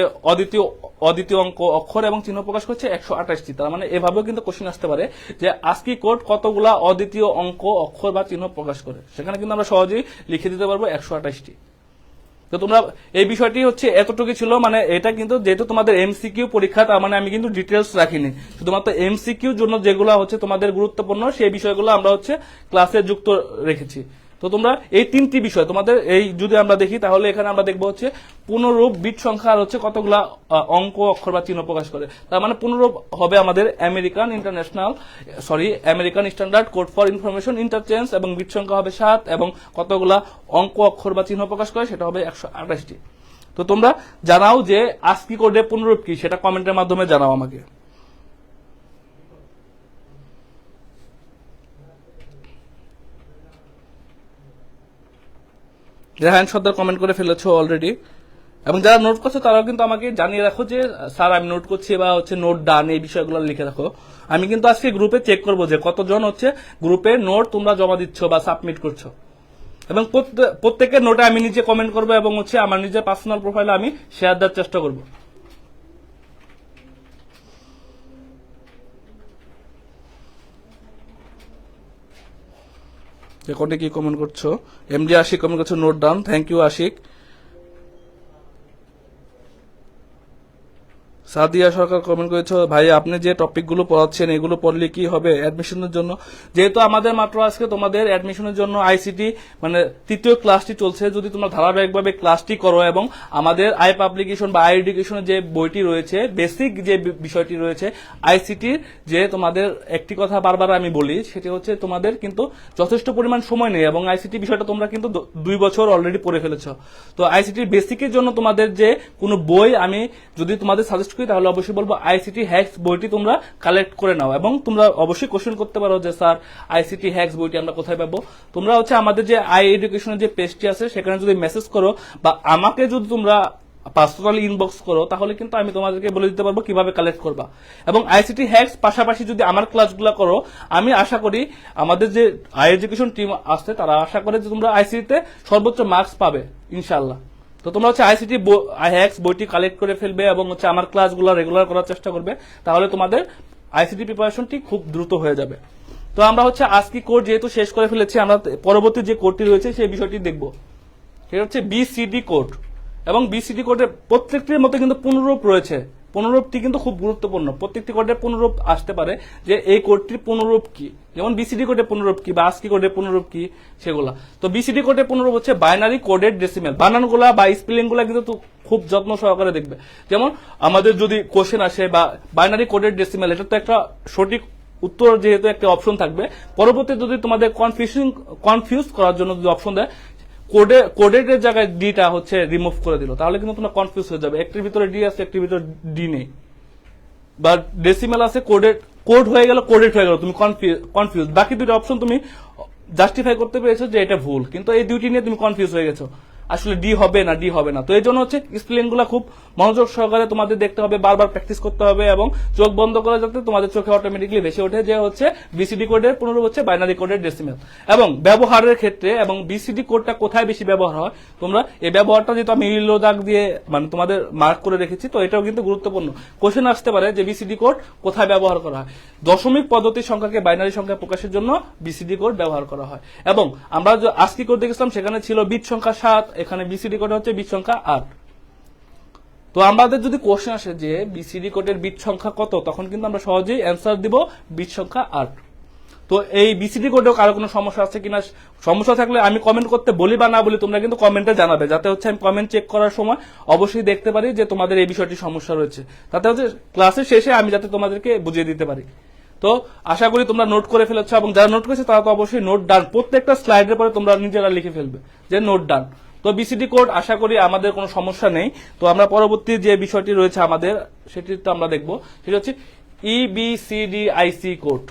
অদ্বিতীয় অঙ্ক, অক্ষর এবং চিহ্ন প্রকাশ করছে 128টি। তার মানে এভাবেও কিন্তু কোশ্চেন আসতে পারে যে আস্কি কোড কতগুলা অদ্বিতীয় অঙ্ক, অক্ষর বা চিহ্ন প্রকাশ করে, সেখানে কিন্তু আমরা সহজেই লিখে দিতে পারবো 128টি। তো তোমরা এই বিষয়টি হচ্ছে এতটুকু ছিল, মানে এটা কিন্তু যেহেতু তোমাদের এমসিকিউ পরীক্ষা, তার মানে আমি কিন্তু ডিটেলস রাখিনি, শুধুমাত্র এমসিকিউ জন্য যেগুলো হচ্ছে তোমাদের গুরুত্বপূর্ণ সেই বিষয়গুলো আমরা হচ্ছে ক্লাসে যুক্ত রেখেছি। তো তোমরা এই 3টি বিষয় তোমাদের এই যদি আমরা দেখি তাহলে এখানে আমরা দেখবো হচ্ছে পুনরূপ, বিট সংখ্যা আর হচ্ছে কতগুলা অঙ্ক, অক্ষর বা চিহ্ন প্রকাশ করে। তার মানে পুনরূপ হবে আমাদের American standard code for information interchange এবং বিট সংখ্যা হবে 7 এবং কতগুলা অঙ্ক, অক্ষর বা চিহ্ন প্রকাশ করে সেটা হবে 128টি। তো তোমরা জানাও যে আস্কি কোডের পুনরূপ কি, সেটা কমেন্টের মাধ্যমে জানাও আমাকে। রেহান সর্দার কমেন্ট করে ফেলেছো অলরেডি, এবং যারা নোট করছো তারাও কিন্তু আমাকে জানিয়ে রাখো যে স্যার আমি নোট করছি বা হচ্ছে নোট ডান, এই বিষয়গুলো লিখে রাখো। আমি কিন্তু আজকে গ্রুপে চেক করবো যে কতজন হচ্ছে গ্রুপে নোট তোমরা জমা দিচ্ছ বা সাবমিট করছো, এবং প্রত্যেকের নোটে আমি নিজে কমেন্ট করবো এবং হচ্ছে আমার নিজের পার্সোনাল প্রোফাইলে আমি শেয়ার দেওয়ার চেষ্টা করবো। রেকর্ডে কি কমেন্ট করছো? এমডি আশিক কমেন্ট করছো note down, thank you Ashik. Sadia Sarkar comment করেছো ভাই আপনি যে টপিকগুলো পড়াচ্ছেন এগুলো পড়লে কি হবে অ্যাডমিশনের জন্য? যেহেতু আমাদের মাত্র আজকে তোমাদের অ্যাডমিশনের জন্য আইসিটি মানে 3য় ক্লাসটি চলছে, যদি তোমরা ধারাবাহিকভাবে ক্লাসটি করো এবং আমাদের আই পাবলিকেশন বা আই এডুকেশনের যে বইটি রয়েছে, বেসিক যে বিষয়টি রয়েছে আইসিটির, যে তোমাদের একটি কথা বারবার আমি বলি সেটি হচ্ছে তোমাদের কিন্তু যথেষ্ট পরিমাণ সময় নেই এবং আইসিটি বিষয়টা তোমরা কিন্তু 2 বছর অলরেডি পড়ে ফেলেছো। তো আইসিটির বেসিকের জন্য তোমাদের যে কোনো বই আমি যদি তোমাদের সাজেস্ট তাহলে অবশ্যই বলবো আইসিটি হ্যাক্স বইটি তোমরা কালেক্ট করে নাও। এবং তোমরা অবশ্যই কোশ্চেন করতে পারো যে স্যার আইসিটি হ্যাক্স বইটি আমরা কোথায় পাবো? তোমরা হচ্ছে আমাদের যে আই এডুকেশনের যে পেজটি আছে সেখানে যদি মেসেজ করো বা আমাকে যদি তোমরা পার্সোনালি ইনবক্স করো তাহলে কিন্তু আমি তোমাদেরকে বলে দিতে পারবো কিভাবে কালেক্ট করবা। এবং আইসিটি হ্যাক্স পাশাপাশি যদি আমার ক্লাসগুলো করো, আমি আশা করি আমাদের যে আই এডুকেশন টিম আছে তারা আশা করে যে তোমরা আইসিটিতে সর্বোচ্চ মার্কস পাবে ইনশাআল্লাহ। তো তোমরা হচ্ছে আইসিটি হ্যাক্স বইটি কালেক্ট করে ফেলবে এবং হচ্ছে আমার ক্লাসগুলো রেগুলার করার চেষ্টা করবে, তাহলে তোমাদের আইসিটি প্রিপারেশনটি খুব দ্রুত হয়ে যাবে। তো আমরা হচ্ছে আজকে কোড যেহেতু শেষ করে ফেলেছি, আমরা পরবর্তী যে কোডটি রয়েছে সেই বিষয়টি দেখব। সেটা হচ্ছে বিসিডি কোড, এবং বিসিডি কোডের প্রত্যেকটির মধ্যে কিন্তু পুনরূপ রয়েছে। পুনরূপটি কিন্তু খুব গুরুত্বপূর্ণ, প্রত্যেকটি কোডের পুনরূপ আসতে পারে যে এই কোডটির পুনরূপ কি, যেমন বিসিডি কোডের পুনরূপ কি বা আস্কি কোডের পুনরূপ কি সেগুলা। তো বিসিডি কোডের পুনরূপ হচ্ছে বাইনারি কোডেড ডেসিমেল। বানানগুলা বা স্পেলিং গুলা কিন্তু খুব যত্ন সহকারে দেখবে। যেমন আমাদের যদি কোশ্চেন আসে বা বাইনারি কোডেড ডেসিমেল, এটা তো একটা সঠিক উত্তর যেহেতু একটা অপশন থাকবে, পরবর্তী যদি তোমাদের কনফিউজ করার জন্য যদি অপশন দেয় কোডের জায়গায় ডিটা হচ্ছে রিমুভ করে দিল, তাহলে কিন্তু তোমরা কনফিউজ হয়ে যাবে, একটির ভিতরে ডি আছে একটির ভিতরে ডি নেই, বা ডেসিমেল আছে কোড হয়ে গেল কোডেড হয়ে গেল, তুমি কনফিউজ। বাকি দুটো অপশন তুমি জাস্টিফাই করতে পেরেছো যে এটা ভুল, কিন্তু এই দুইটি নিয়ে তুমি কনফিউজ হয়ে গেছো আসলে ডি হবে না ডি হবে না। তো এই জন্য হচ্ছে স্পেলিং গুলা খুব মনোযোগ সহকারে তোমাদের দেখতে হবে, বারবার প্র্যাকটিস করতে হবে এবং চোখ বন্ধ করে যাতে তোমাদের চোখে অটোমেটিকলি ভেসে ওঠে যে হচ্ছে বিসিডি কোডের পুনরূপ হচ্ছে বাইনারি কোডের ডেসিমেল। এবং ব্যবহারের ক্ষেত্রে এবং বিসিডি কোডটা কোথায় বেশি ব্যবহার হয়, তোমরা এই ব্যবহারটা যেহেতু আমি ইলো দাগ দিয়ে মানে তোমাদের মার্ক করে রেখেছি, তো এটাও কিন্তু গুরুত্বপূর্ণ। কোশ্চেন আসতে পারে যে বিসিডি কোড কোথায় ব্যবহার করা হয়। দশমিক পদ্ধতির সংখ্যাকে বাইনারি সংখ্যা প্রকাশের জন্য বিসিডি কোড ব্যবহার করা হয়। এবং আমরা যে আজকি কোড দেখেছিলাম সেখানে ছিল বিট সংখ্যা 7, এখানে বিসিডি কোড হচ্ছে বিট সংখ্যা 8। তো আমাদের যদি কোশ্চেন আসে যে বিসিডি কোডের বিট সংখ্যা কত, তখন কিন্তু আমরা সহজেই অ্যান্সার দিব বিট সংখ্যা 8। তো এই বিসিডি কোডেও কারো কোনো সমস্যা আছে কিনা, সমস্যা থাকলে আমি কমেন্ট করতে বলি বা না বলি তোমরা কিন্তু কমেন্টে জানাবে, যাতে হচ্ছে আমি কমেন্ট চেক করার সময় অবশ্যই দেখতে পারি যে তোমাদের এই বিষয়টি সমস্যা রয়েছে, তাতে হচ্ছে ক্লাসের শেষে আমি যাতে তোমাদেরকে বুঝিয়ে দিতে পারি। তো আশা করি তোমরা নোট করে ফেলেছো, এবং যারা নোট করেছে তারা তো অবশ্যই নোট ডান, প্রত্যেকটা স্লাইডের পরে তোমরা নিজেরা লিখে ফেলবে যে নোট ডান। তো বিসিডি কোড আশা করি আমাদের কোনো সমস্যা নেই। তো আমরা পরবর্তী যে বিষয়টি রয়েছে আমাদের সেটি তো আমরা দেখবো, সেটা হচ্ছে EBCDIC কোড।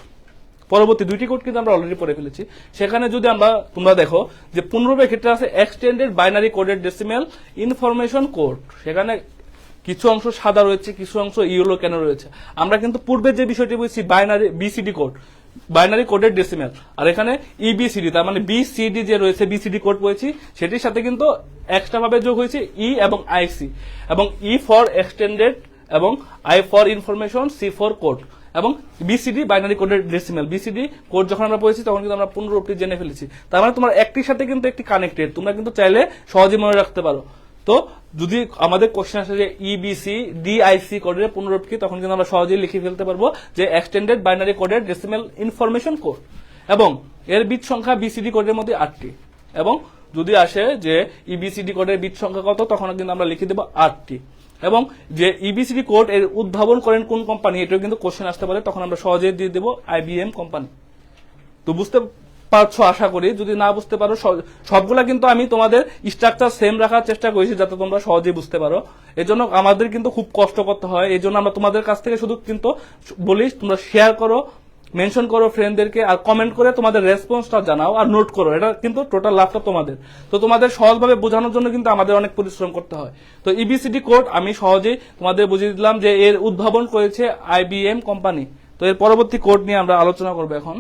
পরবর্তী দুইটি কোড কিন্তু আমরা অলরেডি পড়ে ফেলেছি। সেখানে যদি তোমরা দেখো যে পুনরূপের ক্ষেত্রে আছে extended binary coded decimal information code. সেখানে কিছু অংশ সাদা রয়েছে, কিছু অংশ ইয়েলো কেন রয়েছে। আমরা কিন্তু পূর্বে যে বিষয়টি বলছি binary BCD code, binary coded decimal, আর এখানে EBCD, তার মানে BCD যে রয়েছে BCD কোড পড়েছি, সেটির সাথে কিন্তু এক্সট্রা ভাবে যোগ হয়েছে E এবং IC, এবং E ফর এক্সটেন্ডেড এবং I for information, C for code, এবং BCD বাইনারি কোডের ডেসিমেল। BCD কোড যখন আমরা পড়েছি তখন কিন্তু আমরা পুনরূপটি জেনে ফেলেছি। তার মানে তোমার একটির সাথে কিন্তু একটি কানেক্টেড, তোমরা কিন্তু চাইলে সহজে মনে রাখতে পারো। তো যদি আমাদের কোশ্চেন আসে যে EBCDIC কোডের পুনরূপ কি, তখন কিন্তু আমরা সহজেই লিখে ফেলতে পারবো যে এক্সটেন্ডেড বাইনারি কোডের ডেসিমেল ইনফরমেশন কোড, এবং এর বিট সংখ্যা BCD কোডের মধ্যে 8টি। এবং যদি আসে যে EBCD কোডের বিট সংখ্যা কত, তখন কিন্তু আমরা লিখে দেবো 8টি। এবং যে EBCD কোড এর উদ্ভাবন করেন কোন কোম্পানি, এটাও কিন্তু কোশ্চেন আসতে পারে, তখন আমরা সহজেই দিয়ে দেবো IBM কোম্পানি। তো বুঝতে পারছো আশা করি। যদি না বুঝতে পারো, সবগুলা কিন্তু আমি তোমাদের স্ট্রাকচার সেম রাখার চেষ্টা করেছি যাতে তোমরা সহজেই বুঝতে পারো। এজন্য আমাদের কিন্তু খুব কষ্ট করতে হয়। এই জন্য আমরা তোমাদের কাছ থেকে শুধু কিন্তু বলি তোমরা শেয়ার করো, মেনশন করো ফ্রেন্ডদেরকে, আর কমেন্ট করে তোমাদের রেসপন্সটা জানাও, আর নোট করো। এটা কিন্তু টোটাল লাভটা তোমাদের। তো তোমাদের সহজভাবে বোঝানোর জন্য কিন্তু আমাদের অনেক পরিশ্রম করতে হয়। তো EBCD কোড আমি সহজেই তোমাদের বুঝিয়ে দিলাম যে এর উদ্ভাবন করেছে IBM কোম্পানি। তো এর পরবর্তী কোড নিয়ে আমরা আলোচনা করবো এখন।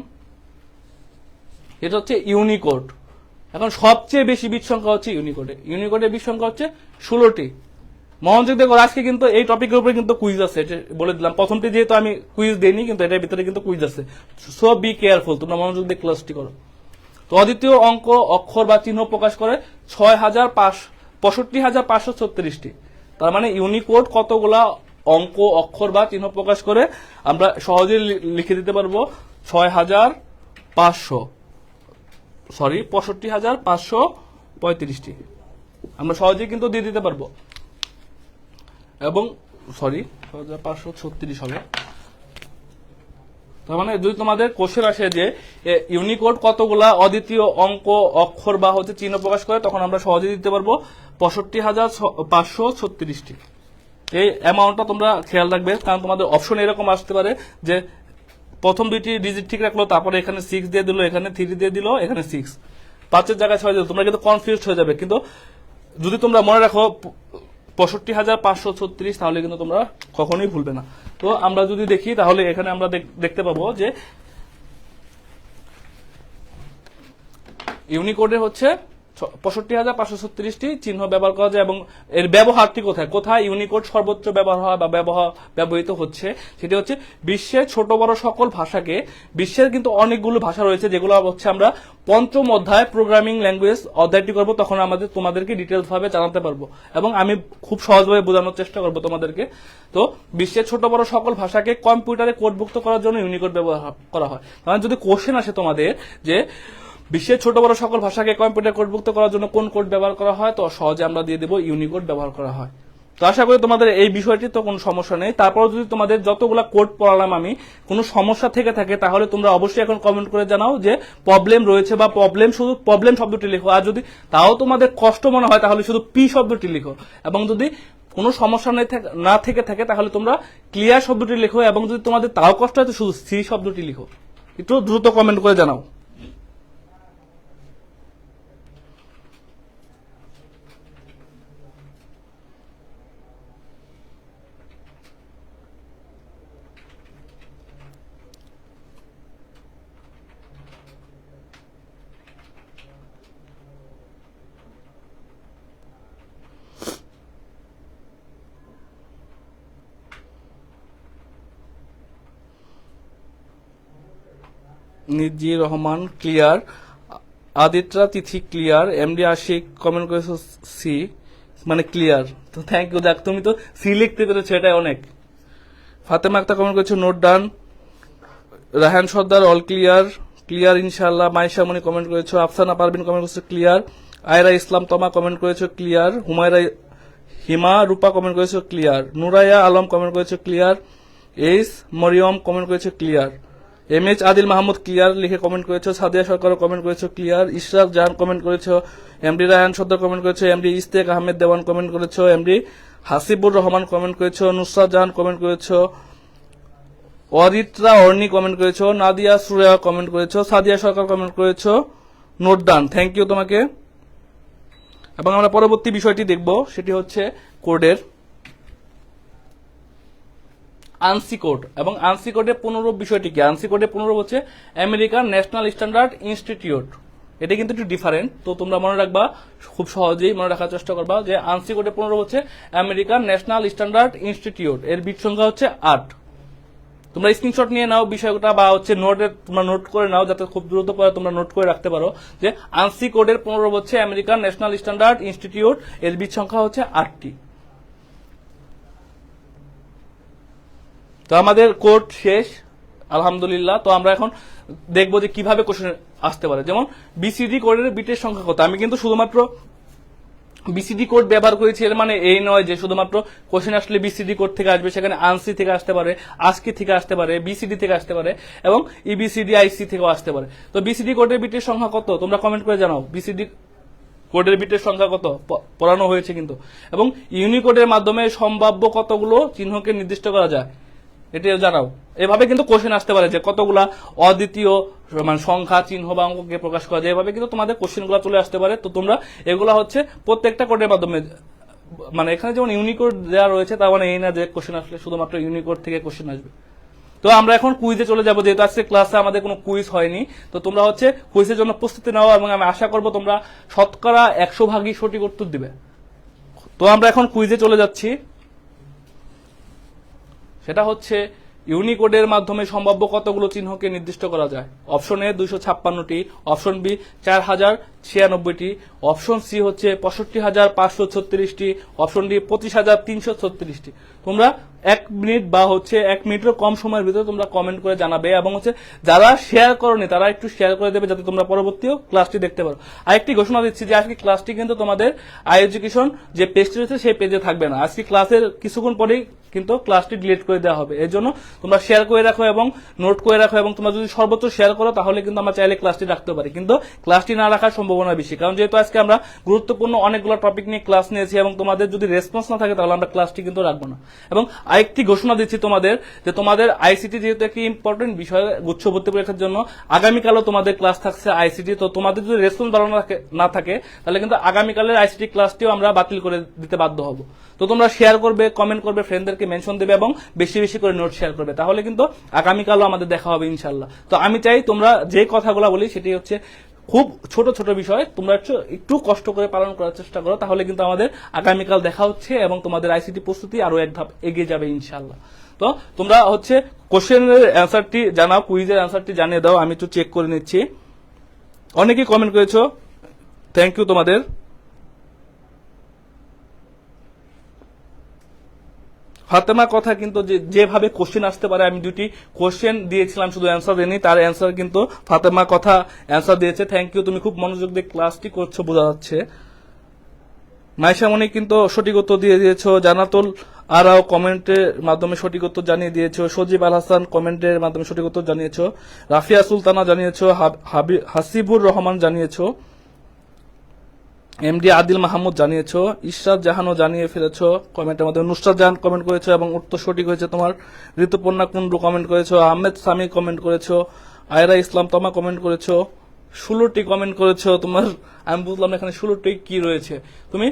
এটা হচ্ছে ইউনিকোড। এখন সবচেয়ে বেশি বিট সংখ্যা হচ্ছে ইউনিকোডে। ইউনিকোডের বিট সংখ্যা হচ্ছে 16টি। মনোযোগ দেখো, আজকে কিন্তু এই টপিকের উপরে কিন্তু কুইজ আছে, এটা বলে দিলাম। প্রথমটি যেহেতু আমি কুইজ দেইনি, কিন্তু এটার ভিতরে কিন্তু কুইজ আছে। সো বি কেয়ারফুল, তোমরা মনোযোগ দিয়ে ক্লাসটি করো। তো অদ্বিতীয় অঙ্ক, অক্ষর বা চিহ্ন প্রকাশ করে 65,536টি। তার মানে ইউনিকোড কতগুলা অঙ্ক, অক্ষর বা চিহ্ন প্রকাশ করে, আমরা সহজেই লিখে দিতে পারবো 65,535টি। আমরা সহজেই কিন্তু দিয়ে দিতে পারবো। এবং 6536 হবে। তার মানে যদি তোমাদের কোশ্চেন আসে যে ইউনিকোড কতগুলা অদ্বিতীয় অঙ্ক, অক্ষর বা হচ্ছে চিহ্ন প্রকাশ করে, তখন আমরা সহজেই দিতে পারবো 65,536টি। এই অ্যামাউন্টটা তোমরা খেয়াল রাখবে, কারণ তোমাদের অপশন এরকম আসতে পারে যে প্রথম দুইটি ডিজিট ঠিক রাখলো, তারপরে এখানে 6 দিয়ে দিল, এখানে 3 দিয়ে দিল, এখানে 6, 5-এর জায়গায় 6 দিল। তোমরা কিন্তু কনফিউজ হয়ে যাবে। কিন্তু যদি তোমরা মনে রাখো 65,536, তাহলে কিন্তু তোমরা কখনোই ভুলবে না। তো আমরা যদি দেখি, তাহলে এখানে আমরা দেখতে পাবো যে ইউনিকোডে হচ্ছে 65,536টি চিহ্ন ব্যবহার করা যায়। এবং এর ব্যবহারটি কোথায় ইউনিকোড সর্বোচ্চ ব্যবহার হয় বা ব্যবহৃত হচ্ছে, সেটি হচ্ছে বিশ্বের ছোট বড় সকল ভাষাকে, বিশ্বের কিন্তু অনেকগুলো ভাষা রয়েছে যেগুলো হচ্ছে আমরা পঞ্চম অধ্যায় প্রোগ্রামিং ল্যাঙ্গুয়েজ অধ্যায়টি করবো, তখন তোমাদেরকে ডিটেলস ভাবে জানাতে পারবো, এবং আমি খুব সহজভাবে বোঝানোর চেষ্টা করবো তোমাদেরকে। তো বিশ্বের ছোট বড় সকল ভাষাকে কম্পিউটারে কোডভুক্ত করার জন্য ইউনিকোড ব্যবহার করা হয়। কারণ যদি কোশ্চেন আসে তোমাদের যে বিশ্বের ছোট বড় সকল ভাষাকে কম্পিউটার কোডভুক্ত করার জন্য কোন কোড ব্যবহার করা হয়, তো সহজে আমরা দিয়ে দেবো ইউনিকোড ব্যবহার করা হয়। তো আশা করি তোমাদের এই বিষয়টি তো কোনো সমস্যা নেই। তারপর যদি তোমাদের যতগুলা কোড পড়ালাম আমি, কোনো সমস্যা থেকে থাকে, তাহলে তোমরা অবশ্যই এখন কমেন্ট করে জানাও যে প্রবলেম রয়েছে, বা শুধু প্রবলেম শব্দটি লিখো। আর যদি তাও তোমাদের কষ্ট মনে হয়, তাহলে শুধু পি শব্দটি লিখো। এবং যদি কোনো সমস্যা না থেকে থাকে, তাহলে তোমরা ক্লিয়ার শব্দটি লিখো। এবং যদি তোমাদের তাও কষ্ট হয়, তো শুধু সি শব্দটি লিখো। একটু দ্রুত কমেন্ট করে জানাও। নিজি রহমান ক্লিয়ার, আদিত্রা তিথি ক্লিয়ার, এমডি আশিক কমেন্ট করেছো সি, মানে ক্লিয়ার। তো থ্যাংক ইউ। দেখ, তুমি তো সি লিখতে পেরেছো, এটাই অনেক। ফাতেমা আক্তার কমেন্ট করেছো নোট ডান। রাহান সর্দার অল ক্লিয়ার, ক্লিয়ার ইনশাআল্লাহ। মাইশা মনি কমেন্ট করেছো। আফসানা পারভিন কমেন্ট করেছো ক্লিয়ার। আয়রা ইসলাম তমা কমেন্ট করেছো ক্লিয়ার। হুমায়রা হিমা রূপা কমেন্ট করেছো ক্লিয়ার। নুরাইয়া আলম কমেন্ট করেছো ক্লিয়ার। এইস মরিয়ম কমেন্ট করেছো clear. MH Adil Mahmud clear লিখে কমেন্ট করেছো। সাদিয়া সরকার কমেন্ট করেছো ক্লিয়ার। ইশরাক জাহান কমেন্ট করেছো। এমডি রায়হান সর্দার কমেন্ট করেছো। এমডি ইস্তেক আহমেদ দেওয়ান কমেন্ট করেছো। এমডি হাসিবুর রহমান কমেন্ট করেছো। নুসরাত জাহান কমেন্ট করেছো। অরিত্রা অর্নি কমেন্ট করেছো, নাদিয়া সুরেয়া কমেন্ট করেছো, সাদিয়া সরকার কমেন্ট করেছো, নোট ডান, থ্যাংক ইউ তোমাকে। এবং আমরা পরবর্তী বিষয়টি দেখব, সেটি হচ্ছে কোডের আনসি কোড। এবং আনসি কোডের পুনরূপ বিষয়টি কি? আনসি কোডের পুনরূপ হচ্ছে আমেরিকান ন্যাশনাল স্ট্যান্ডার্ড ইনস্টিটিউট। এটা কিন্তু একটু ডিফারেন্ট, তো তোমরা মনে রাখবা, খুব সহজেই মনে রাখার চেষ্টা করবা যে আনসি কোডের পুনরূপ হচ্ছে আমেরিকান ন্যাশনাল স্ট্যান্ডার্ড ইনস্টিটিউট। এর বিট সংখ্যা হচ্ছে 8। তোমরা স্ক্রিনশট নিয়ে নাও বিষয়টা, বা হচ্ছে নোটে তোমরা নোট করে নাও, যাতে খুব দ্রুত পরে তোমরা নোট করে রাখতে পারো যে আনসি কোডের পুনরূপ হচ্ছে আমেরিকান ন্যাশনাল স্ট্যান্ডার্ড ইনস্টিটিউট। এর বিট সংখ্যা হচ্ছে 8টি। তো আমাদের কোড শেষ আলহামদুলিল্লাহ। তো আমরা এখন দেখবো যে কিভাবে কোশ্চেন আসতে পারে। যেমন বিসিডি কোডের বিটের সংখ্যা কত। আমি কিন্তু শুধুমাত্র বিসিডি কোড ব্যবহার করেছি, এর মানে এই নয় যে শুধুমাত্র কোশ্চেন আসলে বিসিডি কোড থেকে আসবে। সেখানে আনসি থেকে আসতে পারে, আস্কি থেকে আসতে পারে, বিসিডি থেকে আসতে পারে, এবং ইবিসিডি আইসি থেকেও আসতে পারে। তো বিসিডি কোডের বিটের সংখ্যা কত তোমরা কমেন্ট করে জানাও। বিসিডি কোডের বিটের সংখ্যা কত পড়ানো হয়েছে কিন্তু। এবং ইউনিকোডের মাধ্যমে সম্ভাব্য কতগুলো চিহ্নকে নির্দিষ্ট করা যায়, এটা জানাও। এভাবে কিন্তু কোশ্চেন আসতে পারে যে কতগুলা অদ্বিতীয় মানে সংখ্যা, চিহ্ন বা অঙ্ককে প্রকাশ করা যায়। এভাবে কিন্তু তোমাদের কোশ্চেনগুলো চলে আসতে পারে। তো তোমরা এগুলা হচ্ছে প্রত্যেকটা কোডের মাধ্যমে, মানে এখানে যেমন ইউনিকোড দেওয়া রয়েছে, তার মানে এই না যে কোশ্চেন আসলে শুধুমাত্র ইউনিকোড থেকে কোশ্চেন আসবে। তো আমরা এখন কুইজে চলে যাবো, যেহেতু আজকে ক্লাসে আমাদের কোনো কুইজ হয়নি। তো তোমরা হচ্ছে কুইজের জন্য প্রস্তুতি নাও, এবং আমি আশা করবো তোমরা শতকরা 100 ভাগই সঠিক উত্তর দিবে। তো আমরা এখন কুইজে চলে যাচ্ছি। সেটা হচ্ছে ইউনিকোডের মাধ্যমে সম্ভাব্য কতগুলো চিহ্নকে নির্দিষ্ট করা যায়। অপশন এ 256টি, অপশন বি 4096টি, অপশন সি হচ্ছে 65,536টি, অপশন ডি 25,336টি। তোমরা 1 মিনিট বা হচ্ছে 1 মিনিটের কম সময়ের ভিতরে তোমরা কমেন্ট করে জানাবে, এবং হচ্ছে যারা শেয়ার করনি তারা একটু শেয়ার করে দেবে, যাতে তোমরা পরবর্তীও ক্লাসটি দেখতে পারো। আরেকটি ঘোষণা দিচ্ছি যে আজকে ক্লাসটি কিন্তু তোমাদের আই এডুকেশন যে পেজটি রয়েছে সেই পেজে থাকবে না। আজকে ক্লাসের কিছুক্ষণ পরেই কিন্তু ক্লাসটি ডিলিট করে দেওয়া হবে। এর জন্য তোমরা শেয়ার করে রাখো এবং নোট করে রাখো, এবং তোমরা যদি সর্বোচ্চ শেয়ার করো তাহলে কিন্তু আমরা চাইলে ক্লাসটি রাখতে পারি, কিন্তু ক্লাসটি না রাখার সম্ভাবনা বেশি। কারণ যেহেতু আজকে আমরা গুরুত্বপূর্ণ অনেকগুলো টপিক নিয়ে ক্লাস নিয়েছি, এবং তোমাদের যদি রেসপন্স না থাকে তাহলে আমরা ক্লাসটি কিন্তু রাখবো না। এবং আরেকটি ঘোষণা দিচ্ছি তোমাদের, যে তোমাদের আইসিটি যেহেতু একটি ইম্পর্টেন্ট বিষয় গুচ্ছ ভর্তি পরীক্ষার জন্য, আগামীকালও তোমাদের ক্লাস থাকছে আইসিটি। তো তোমাদের যদি রেসপন্স বাড়ানো না থাকে তাহলে কিন্তু আগামীকালের আইসিটি ক্লাসটিও আমরা বাতিল করে দিতে বাধ্য হব। তো তোমরা শেয়ার করবে, কমেন্ট করবে, ফ্রেন্ডদেরকে মেনশন দেবে, এবং বেশি বেশি করে নোট শেয়ার করবে, তাহলে কিন্তু আগামীকালও আমাদের দেখা হবে ইনশাল্লাহ। তো আমি চাই তোমরা যে কথাগুলো বলি সেটি হচ্ছে খুব ছোট ছোট বিষয়, তোমরা একটু কষ্ট করে পালন করার চেষ্টা করো, তাহলে কিন্তু আমাদের আগামীকাল দেখা হচ্ছে, এবং তোমাদের আইসিটি প্রস্তুতি আরো এক ধাপ এগিয়ে যাবে ইনশাল্লাহ। তো তোমরা হচ্ছে কোশ্চেনের অ্যান্সারটি জানাও, কুইজের অ্যান্সারটি জানিয়ে দাও, আমি একটু চেক করে নিচ্ছি। অনেকেই কমেন্ট করেছো, থ্যাংক ইউ তোমাদের। ফাতেমার কথা কিন্তু যেভাবে কোশ্চেন আসতে পারে, আমি 2টি কোশ্চেন দিয়েছিলাম, শুধু অ্যান্সার দেয়নি, তার অ্যান্সার কিন্তু ফাতেমার কথা অ্যান্সার দিয়েছে। থ্যাংক ইউ, তুমি খুব মনোযোগ দিয়ে ক্লাসটি করছো বোঝা যাচ্ছে। মাইশা মনি কিন্তু সঠিক উত্তর দিয়ে দিয়েছো, জানাতুল আরাও কমেন্টের মাধ্যমে সঠিক উত্তর জানিয়ে দিয়েছো, সজীব আল হাসান কমেন্টের মাধ্যমে সঠিক উত্তর জানিয়েছো, রাফিয়া সুলতানা জানিয়েছো, হাসিবুর রহমান জানিয়েছো, এমডি আদিল মাহমুদ জানিয়েছো, ইশরাত জাহানও জানিয়ে ফেলেছো কমেন্টের মাধ্যমে, নুসরাত জাহান কমেন্ট করেছো এবং উত্তর সঠিক হয়েছে তোমার, ঋতুপর্ণা কুন্ডু কমেন্ট করেছো, আহমেদ সামি কমেন্ট করেছো, আয়রা ইসলাম তমা কমেন্ট করেছো, 16টি কমেন্ট করেছো তোমার। আমি বুঝলাম এখানে 16টি কি রয়েছে। তুমি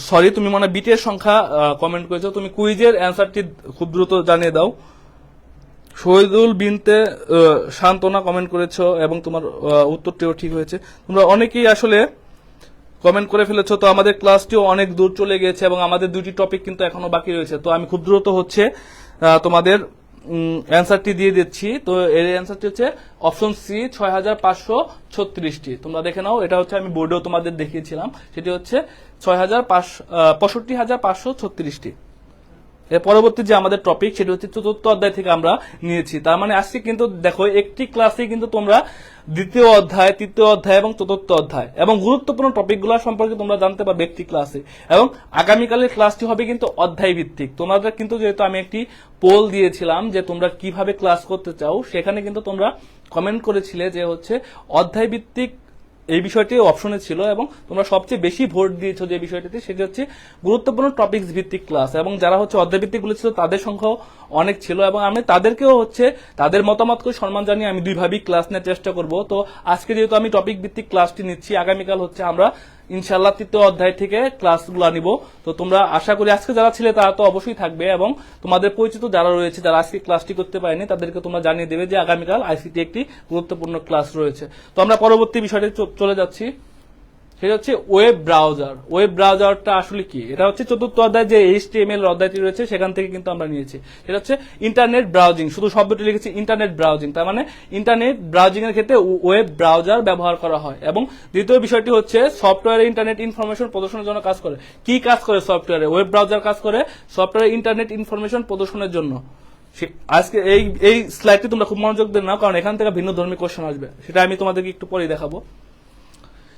সরি, তুমি মনে বিটের সংখ্যা কমেন্ট করেছো। তুমি কুইজের অ্যান্সারটি খুব দ্রুত জানিয়ে দাও। শহীদুল বিনতে শান্তনা কমেন্ট করেছো, এবং তোমার উত্তরটিও ঠিক হয়েছে। তোমরা অনেকেই আসলে কমেন্ট করে ফেলেছো। তো আমাদের ক্লাসটিও অনেক দূর চলে গেছে, এবং আমাদের 2টি টপিক কিন্তু এখনো বাকি রয়েছে। তো আমি খুব দ্রুত হচ্ছে তোমাদের অ্যান্সারটি দিয়ে দিচ্ছি। তো এর অ্যান্সারটি হচ্ছে অপশন সি 6536টি। তোমরা দেখে নাও, এটা হচ্ছে আমি বোর্ডেও তোমাদের দেখিয়েছিলাম, সেটি হচ্ছে 6536টি। এর পরবর্তী যে আমাদের টপিক সেটি হচ্ছে 4র্থ অধ্যায় থেকে আমরা নিয়েছি। তার মানে আজকে কিন্তু দেখো একটি ক্লাসে কিন্তু তোমরা 2য় অধ্যায়, 3য় অধ্যায় এবং 4র্থ অধ্যায় এবং গুরুত্বপূর্ণ টপিকগুলো সম্পর্কে তোমরা জানতে পারবে একটি ক্লাসে। এবং আগামীকালের ক্লাসটি হবে কিন্তু অধ্যায় ভিত্তিক। তোমাদের কিন্তু যেহেতু আমি একটি পোল দিয়েছিলাম যে তোমরা কিভাবে ক্লাস করতে চাও, সেখানে কিন্তু তোমরা কমেন্ট করেছিলে যে হচ্ছে অধ্যায় ভিত্তিক এই বিষয়টি অপশনে ছিল এবং তোমরা সবচেয়ে বেশি ভোট দিয়েছো যে বিষয়টিতে, সেটি হচ্ছে গুরুত্বপূর্ণ টপিকস ভিত্তিক ক্লাস। এবং যারা হচ্ছে অধ্যায় ভিত্তিক গুলো ছিল তাদের সংখ্যাও অনেক ছিল, এবং আমি তাদেরকেও হচ্ছে তাদের মতামতকে সম্মান জানিয়ে আমি দুইভাবেই ক্লাস নেওয়ার চেষ্টা করব। তো আজকে যেহেতু আমি টপিক ভিত্তিক ক্লাসটি নিচ্ছি, আগামীকাল হচ্ছে আমরা ইনশাআল্লাহ 3য় অধ্যায় থেকে ক্লাসগুলো নিব। তো তোমরা আশা করি আজকে যারা ছিলে তারা তো অবশ্যই থাকবে, এবং তোমাদের পরিচিত যারা রয়েছে যারা আজকে ক্লাসটি করতে পারেনি তাদেরকে তোমরা জানিয়ে দেবে যে আগামীকাল আইসিটি একটি গুরুত্বপূর্ণ ক্লাস রয়েছে। তো আমরা পরবর্তী বিষয়টি চলে যাচ্ছি, সেটা হচ্ছে ওয়েব ব্রাউজার। ওয়েব ব্রাউজারটা আসলে কি? এটা হচ্ছে 4র্থ অধ্যায় যে HTML অধ্যায়টি রয়েছে সেখান থেকে কিন্তু আমরা নিয়েছি। এটা হচ্ছে ইন্টারনেট ব্রাউজিং, শুধু শব্দটি লিখেছি ইন্টারনেট ব্রাউজিং, তার মানে ইন্টারনেট ব্রাউজিং এর ক্ষেত্রে ওয়েব ব্রাউজার ব্যবহার করা হয়। এবং দ্বিতীয় বিষয়টি হচ্ছে সফটওয়্যারে ইন্টারনেট ইনফরমেশন প্রদর্শনের জন্য কাজ করে। কি কাজ করে সফটওয়্যারে? ওয়েব ব্রাউজার কাজ করে সফটওয়্যারে ইন্টারনেট ইনফরমেশন প্রদর্শনের জন্য। আজকে এই স্লাইডটি তোমরা খুব মনোযোগ দিয়ে নাও, কারণ এখান থেকে ভিন্ন ধর্মী কোশ্চেন আসবে, সেটা আমি তোমাদেরকে একটু পরে দেখাবো।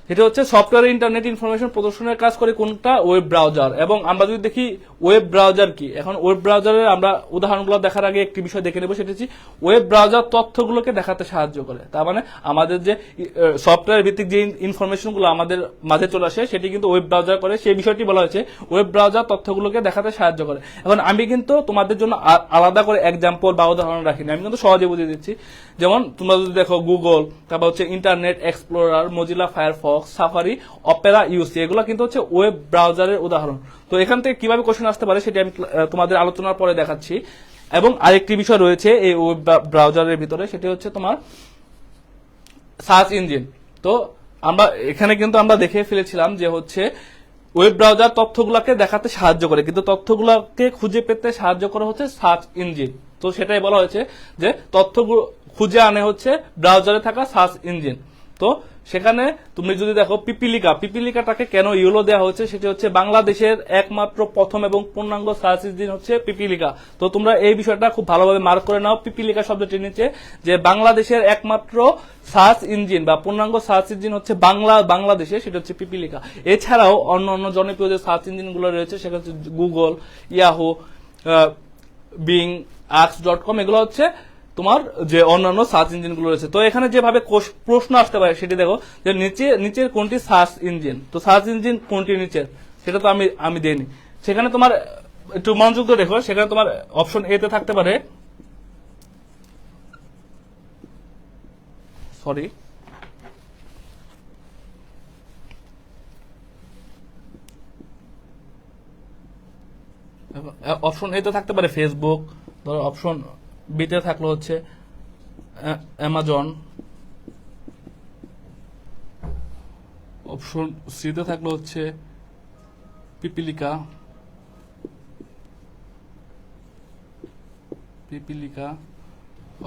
এটা হচ্ছে সফটওয়্যার ইন্টারনেট ইনফরমেশন প্রদর্শনের কাজ করে কোনটা? Web browser. এবং আমরা যদি দেখি ওয়েব ব্রাউজার কি, এখন ওয়েব ব্রাউজারের আমরা উদাহরণগুলো দেখার আগে একটি বিষয় দেখে নেব, সেটা হচ্ছে ওয়েব ব্রাউজার তথ্যগুলোকে দেখাতে সাহায্য করে। তার মানে আমাদের যে সফটওয়্যার ভিত্তিক যে ইনফরমেশনগুলো আমাদের মাঝে চলে আসে সেটি কিন্তু ওয়েব ব্রাউজার করে, সেই বিষয়টি বলা হয়েছে ওয়েব ব্রাউজার তথ্যগুলোকে দেখাতে সাহায্য করে। এখন আমি কিন্তু তোমাদের জন্য আলাদা করে এক্সাম্পল বা উদাহরণ রাখিনি, আমি কিন্তু সহজে বুঝিয়ে দিচ্ছি। যেমন তোমরা যদি দেখো গুগল, তারপর হচ্ছে Internet Explorer, Mozilla Firefox, Safari, Opera, UC, এগুলো কিন্তু হচ্ছে ওয়েব ব্রাউজারের উদাহরণ। তো এখান থেকে কিভাবে কোশ্চেন আসতে পারে সেটি আমি তোমাদের আলোচনার পরে দেখাচ্ছি। এবং আরেকটি বিষয় রয়েছে এই ওয়েব ব্রাউজারের ভিতরে, সেটি হচ্ছে তোমার সার্চ ইঞ্জিন। তো আমরা এখানে কিন্তু আমরা দেখে ফেলেছিলাম যে হচ্ছে ওয়েব ব্রাউজার তথ্যগুলোকে দেখাতে সাহায্য করে, কিন্তু তথ্যগুলোকে খুঁজে পেতে সাহায্য করা হচ্ছে সার্চ ইঞ্জিন। তো সেটাই বলা হয়েছে যে তথ্যগুলো খুঁজে আনে হচ্ছে ব্রাউজারে থাকা সার্চ ইঞ্জিন। তো সেখানে তুমি যদি দেখো পিপিলিকাটাকে কেন ইয়েলো দেওয়া হচ্ছে, সেটি হচ্ছে বাংলাদেশের একমাত্র প্রথম এবং পূর্ণাঙ্গ সার্চ ইঞ্জিন হচ্ছে পিপিলিকা। তো তোমরা এই বিষয়টা খুব ভালোভাবে মার্ক করে নাও পিপিলিকা শব্দটির নিচে, যে বাংলাদেশের একমাত্র সার্চ ইঞ্জিন বা পূর্ণাঙ্গ সার্চ ইঞ্জিন হচ্ছে বাংলাদেশে, সেটা হচ্ছে পিপিলিকা। এছাড়াও অন্য জনপ্রিয় যে সার্চ ইঞ্জিন গুলো রয়েছে সেটা হচ্ছে গুগল, ইয়াহু, বিং, আক্স.com, এগুলো হচ্ছে তোমার যে অন্যান্য সার্চ ইঞ্জিন গুলো রয়েছে। তো এখানে যেভাবে প্রশ্ন আসতে পারে সেটি দেখো, যে নিচের কোনটি সার্চ ইঞ্জিন, তো সার্চ ইঞ্জিন কোনটি নিচের সেটা তো আমি দেইনি। সেখানে তোমার একটু মনোযোগ দিয়ে দেখো, সেখানে তোমার অপশন এ তে থাকতে পারে, সরি অপশন এ তে থাকতে পারে ফেসবুক, ধরো অপশন বিতে থাকলো হচ্ছে অ্যামাজন, অপশন সিতে থাকলো হচ্ছে পিপিলিকা,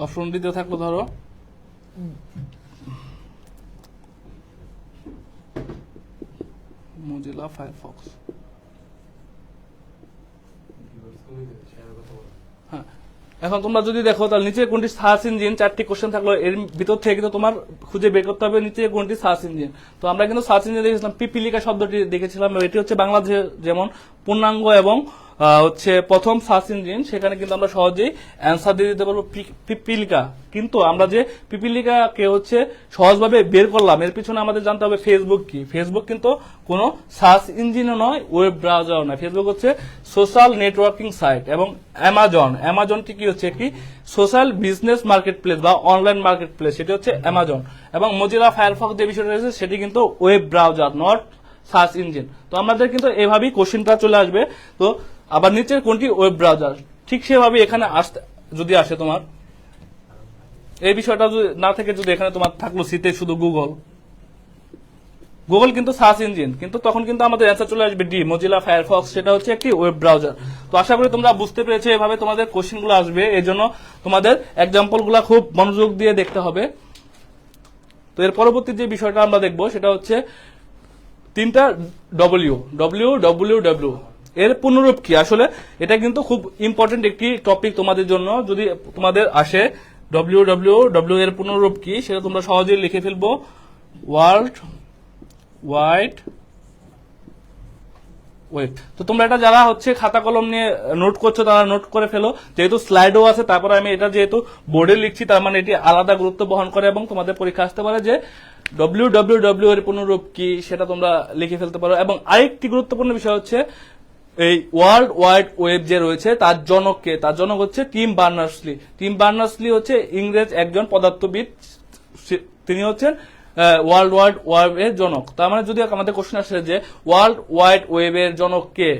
অপশন ডিতে থাকলো ধরো মোজিলা ফায়ারফক্স। হ্যাঁ, এখন তোমরা যদি দেখো তাহলে নিচে কোনটি সার্চ ইঞ্জিন, 4টি কোশ্চেন থাকলো, এর ভিতর থেকে কিন্তু তোমার খুঁজে বের করতে হবে নিচে কোনটি সার্চ ইঞ্জিন। তো আমরা কিন্তু সার্চ ইঞ্জিন দেখেছিলাম পিপিলিকা শব্দটি দেখেছিলাম, এটি হচ্ছে বাংলাদেশের যেমন পূর্ণাঙ্গ এবং হচ্ছে প্রথম সার্চ ইঞ্জিন, সেখানে কিন্তু আমরা সহজেই অ্যান্সার দিয়ে দিতে পারবো পিপিলিকা। কিন্তু আমরা যে পিপিলিকাকে হচ্ছে সহজভাবে বের করলাম, এর পিছনে আমাদের জানতে হবে ফেসবুক কি। ফেসবুক কিন্তু কোনো সার্চ ইঞ্জিনও নয়, ওয়েব ব্রাউজারও নয়, ফেসবুক হচ্ছে সোশ্যাল নেটওয়ার্কিং সাইট। এবং অ্যামাজনটি কি হচ্ছে একটি সোশ্যাল বিজনেস মার্কেট প্লেস বা অনলাইন মার্কেট প্লেস, সেটি হচ্ছে অ্যামাজন। এবং মোজিলা ফায়ারফক্স যে বিষয়টা রয়েছে সেটি কিন্তু web browser, not search engine. তো আমাদের কিন্তু এভাবেই কোশ্চেনটা চলে আসবে। তো আবার নিচের কোনটি ওয়েব ব্রাউজার, ঠিক সেভাবে এখানে যদি আসে তোমার এই বিষয়টা যদি না থেকে যদি এখানে তোমার থাকলো সিতে শুধু গুগল কিন্তু সার্চ ইঞ্জিন, কিন্তু তখন কিন্তু আমাদের অ্যান্সার চলে আসবে ডি, মোজিলা ফায়ারফক্স, সেটা হচ্ছে একটি ওয়েব ব্রাউজার। তো আশা করি তোমরা বুঝতে পেরেছো এভাবে তোমাদের কোশ্চেনগুলো আসবে, এই জন্য তোমাদের এক্সাম্পলগুলো খুব মনোযোগ দিয়ে দেখতে হবে। তো এর পরবর্তী যে বিষয়টা আমরা দেখবো সেটা হচ্ছে 3টা ডব্লিউ, এর পুনরূপ কি। আসলে এটা কিন্তু খুব ইম্পর্টেন্ট একটি টপিক তোমাদের জন্য, যদি তোমাদের আসে ডব্লিউ এর পুনরূপ কি সেটা তোমরা সহজেই লিখে ফেলবো, ওয়ার্ল্ড ওয়াইড ওয়েব। তো তোমরা এটা যারা হচ্ছে খাতা কলম নিয়ে নোট করছো তারা নোট করে ফেলো, যেহেতু স্লাইডও আছে, তারপরে আমি এটা যেহেতু বোর্ডে লিখছি তার মানে এটি আলাদা গুরুত্ব বহন করে এবং তোমাদের পরীক্ষা আসতে পারে যে www এর পুনরূপ কি সেটা তোমরা লিখে ফেলতে পারো। এবং আরেকটি গুরুত্বপূর্ণ বিষয় হচ্ছে এই ওয়ার্ল্ড ওয়াইড ওয়েব যে রয়েছে তার জনক কে? তার জনক হচ্ছে টিম বার্নার্স-লি। টিম বার্নার্স-লি হচ্ছে ইংরেজ একজন পদার্থবিদ, তিনি হচ্ছেন ওয়ার্ল্ড ওয়াইড ওয়েবের জনক। তার মানে যদি আমাদের কোশ্চেন আসে যে ওয়ার্ল্ড ওয়াইড ওয়েবের জনক কে,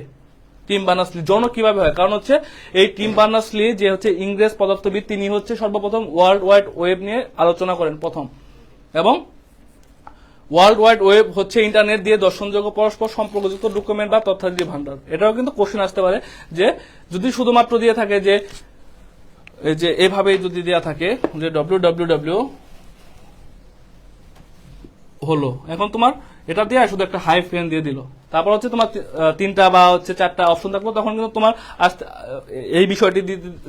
টিম বার্নার্স-লি। জনক কিভাবে হয়? কারণ হচ্ছে এই টিম বার্নার্স-লি যে হচ্ছে ইংরেজ পদার্থবিদ, তিনি হচ্ছে সর্বপ্রথম ওয়ার্ল্ড ওয়াইড ওয়েব নিয়ে আলোচনা করেন প্রথম। এবং ওয়ার্ল্ড ওয়াইড ওয়েব হচ্ছে ইন্টারনেট দিয়ে দর্শনযোগ্য পরস্পর সম্পর্কযুক্ত ডকুমেন্ট বা তথ্যাদি ভান্ডার। এটাও কিন্তু কোশ্চেন আসতে পারে যে যদি শুধুমাত্র দিয়ে থাকে যে এই যে এভাবে যদি দেয়া থাকে যে www হলো, এখন তোমার এটা দিয়ে শুধু একটা হাইফেন দিয়ে দিল, তারপর হচ্ছে তোমার তিনটা বা হচ্ছে চারটা অপশন থাকলো, তখন কিন্তু তোমার এই বিষয়টি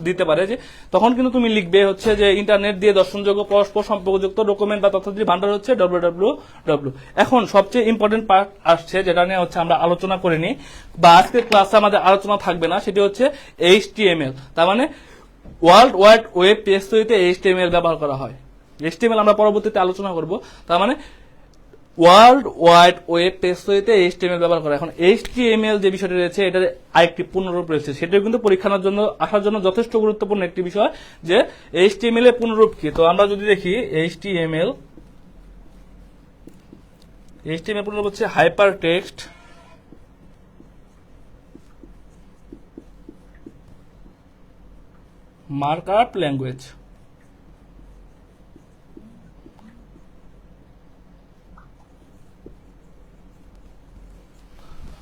দিতে পারে যে তখন কিন্তু তুমি লিখবে হচ্ছে যে ইন্টারনেট দিয়ে দর্শনযোগ্য পরস্পর সম্পর্কযুক্ত ডকুমেন্ট বা তথ্যাদি ভান্ডার হচ্ছে www। এখন সবচেয়ে ইম্পর্টেন্ট পার্ট আসছে, যেটা নিয়ে হচ্ছে আমরা আলোচনা করিনি বা আজকের ক্লাসে আমাদের আলোচনা থাকবে না, সেটি হচ্ছে HTML। তার মানে ওয়ার্ল্ড ওয়াইড ওয়েব পেজ তৈরিতে HTML ব্যবহার করা হয়। HTML আমরা পরবর্তীতে আলোচনা করব। তার মানে ওয়ার্ল্ড ওয়াইড ওয়েব পেজ তৈরিতে HTML ব্যবহার করা। এখন HTML যে বিষয়টি রয়েছে এটার আরেকটি পূর্ণরূপ রয়েছে, সেটাও কিন্তু পরীক্ষার জন্য আসার জন্য যথেষ্ট গুরুত্বপূর্ণ একটি বিষয় যে HTML এর পূর্ণরূপ কি। তো আমরা যদি দেখি HTML পূর্ণরূপ হচ্ছে হাইপার টেক্সট মার্কআপ ল্যাঙ্গুয়েজ।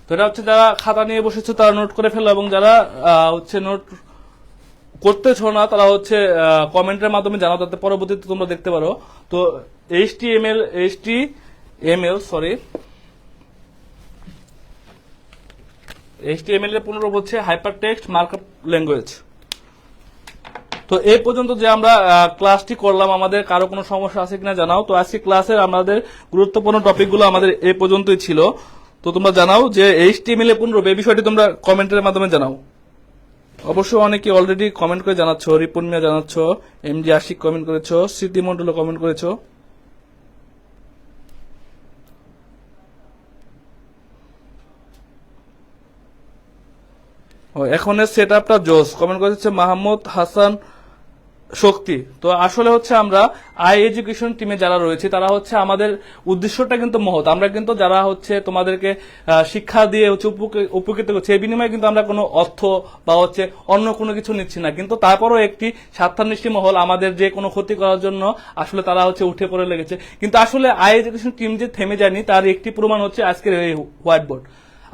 তো এটা হচ্ছে যারা খাতা নিয়ে বসেছে তারা নোট করে ফেলো, এবং যারা হচ্ছে নোট করতেছ না তারা হচ্ছে কমেন্টের মাধ্যমে জানাও, তাতে পরবর্তীতে তোমরা দেখতে পারো। তো HTML এর পুনরূপ হচ্ছে হাইপার টেক্সট মার্কআপ ল্যাঙ্গুয়েজ। তো এই পর্যন্ত যে আমরা ক্লাসটি করলাম, আমাদের কারো কোনো সমস্যা আছে কিনা জানাও। তো আজকে ক্লাসের আমাদের গুরুত্বপূর্ণ টপিকগুলো আমাদের এই পর্যন্তই ছিল। তো তোমরা জানাও যে HTML এর পুনরূপ এই বিষয়টি তোমরা কমেন্টের মাধ্যমে জানাও। অবশ্যই অনেকে অলরেডি কমেন্ট করে জানাচ্ছ, রিপন মিয়া জানাচ্ছ, MG আশিক কমেন্ট করেছো, স্মৃতি মন্ডল কমেন্ট করেছো। এখনের সেট আপটা জোস কমেন্ট করেছে মাহমুদ হাসান শক্তি। তো আসলে হচ্ছে আমরা এডুকেশন টিমে যারা রয়েছে তারা হচ্ছে আমাদের উদ্দেশ্যটা কিন্তু মহৎ। আমরা কিন্তু যারা হচ্ছে তোমাদেরকে শিক্ষা দিয়ে হচ্ছে উপকৃত করছে, এই বিনিময়ে কিন্তু আমরা কোনো অর্থ বা হচ্ছে অন্য কোনো কিছু নিচ্ছি না, কিন্তু তারপরও একটি স্বার্থান্বেষী মহল আমাদের যে কোনো ক্ষতি করার জন্য আসলে তারা হচ্ছে উঠে পড়ে লেগেছে। কিন্তু আসলে এডুকেশন টিম যে থেমে যায়নি তার একটি প্রমাণ হচ্ছে আজকের এই হোয়াইট বোর্ড।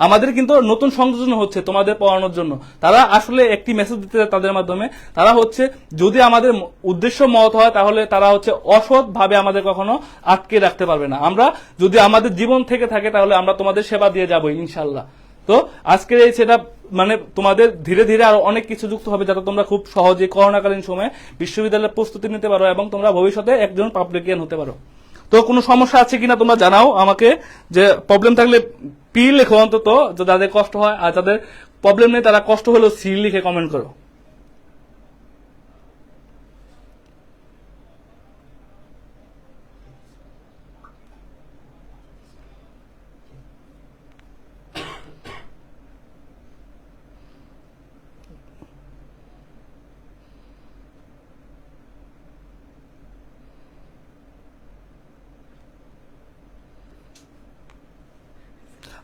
আমাদের কিন্তু নতুন সংযোজন হচ্ছে তোমাদের পড়ানোর জন্য। তারা আসলে একটি মেসেজ দিতে চায় তাদের মাধ্যমে, তারা হচ্ছে যদি আমাদের উদ্দেশ্য মহৎ হয় তাহলে তারা হচ্ছে অসৎ ভাবে আমাদের কখনো আটকে রাখতে পারবে না। আমরা যদি আমাদের জীবন থেকে থাকে তাহলে আমরা তোমাদের সেবা দিয়ে যাবো ইনশাল্লাহ। তো আজকের এই সেটা মানে তোমাদের ধীরে ধীরে আরো অনেক কিছু যুক্ত হবে, যাতে তোমরা খুব সহজে করোনাকালীন সময়ে বিশ্ববিদ্যালয়ের প্রস্তুতি নিতে পারো এবং তোমরা ভবিষ্যতে একজন পাবলিকিয়ান হতে পারো। তো কোনো সমস্যা আছে কিনা তোমরা জানাও আমাকে, যে প্রবলেম থাকলে পি লেখো অন্তত, যাদের কষ্ট হয়, আর যাদের প্রবলেম নেই তারা কষ্ট হলেও সি লিখে কমেন্ট করো।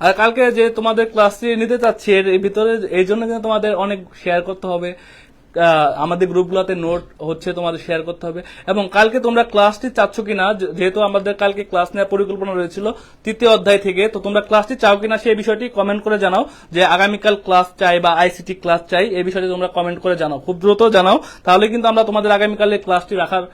আর কালকে যে তোমাদের ক্লাসটি নিতে চাচ্ছি এর ভিতরে এই জন্য কিন্তু তোমাদের অনেক শেয়ার করতে হবে, আমাদের গ্রুপগুলোতে নোট হচ্ছে তোমাদের শেয়ার করতে হবে। এবং কালকে তোমরা ক্লাসটি চাচ্ছ কিনা, যেহেতু আমাদের কালকে ক্লাস নেওয়ার পরিকল্পনা রয়েছিল 3য় অধ্যায় থেকে, তো তোমরা ক্লাসটি চাও কিনা সেই বিষয়টি কমেন্ট করে জানাও, যে আগামীকাল ক্লাস চাই বা আইসিটি ক্লাস চাই, এই বিষয়টি তোমরা কমেন্ট করে জানাও, খুব দ্রুত জানাও। তাহলে কিন্তু আমরা তোমাদের আগামীকালে ক্লাসটি রাখার,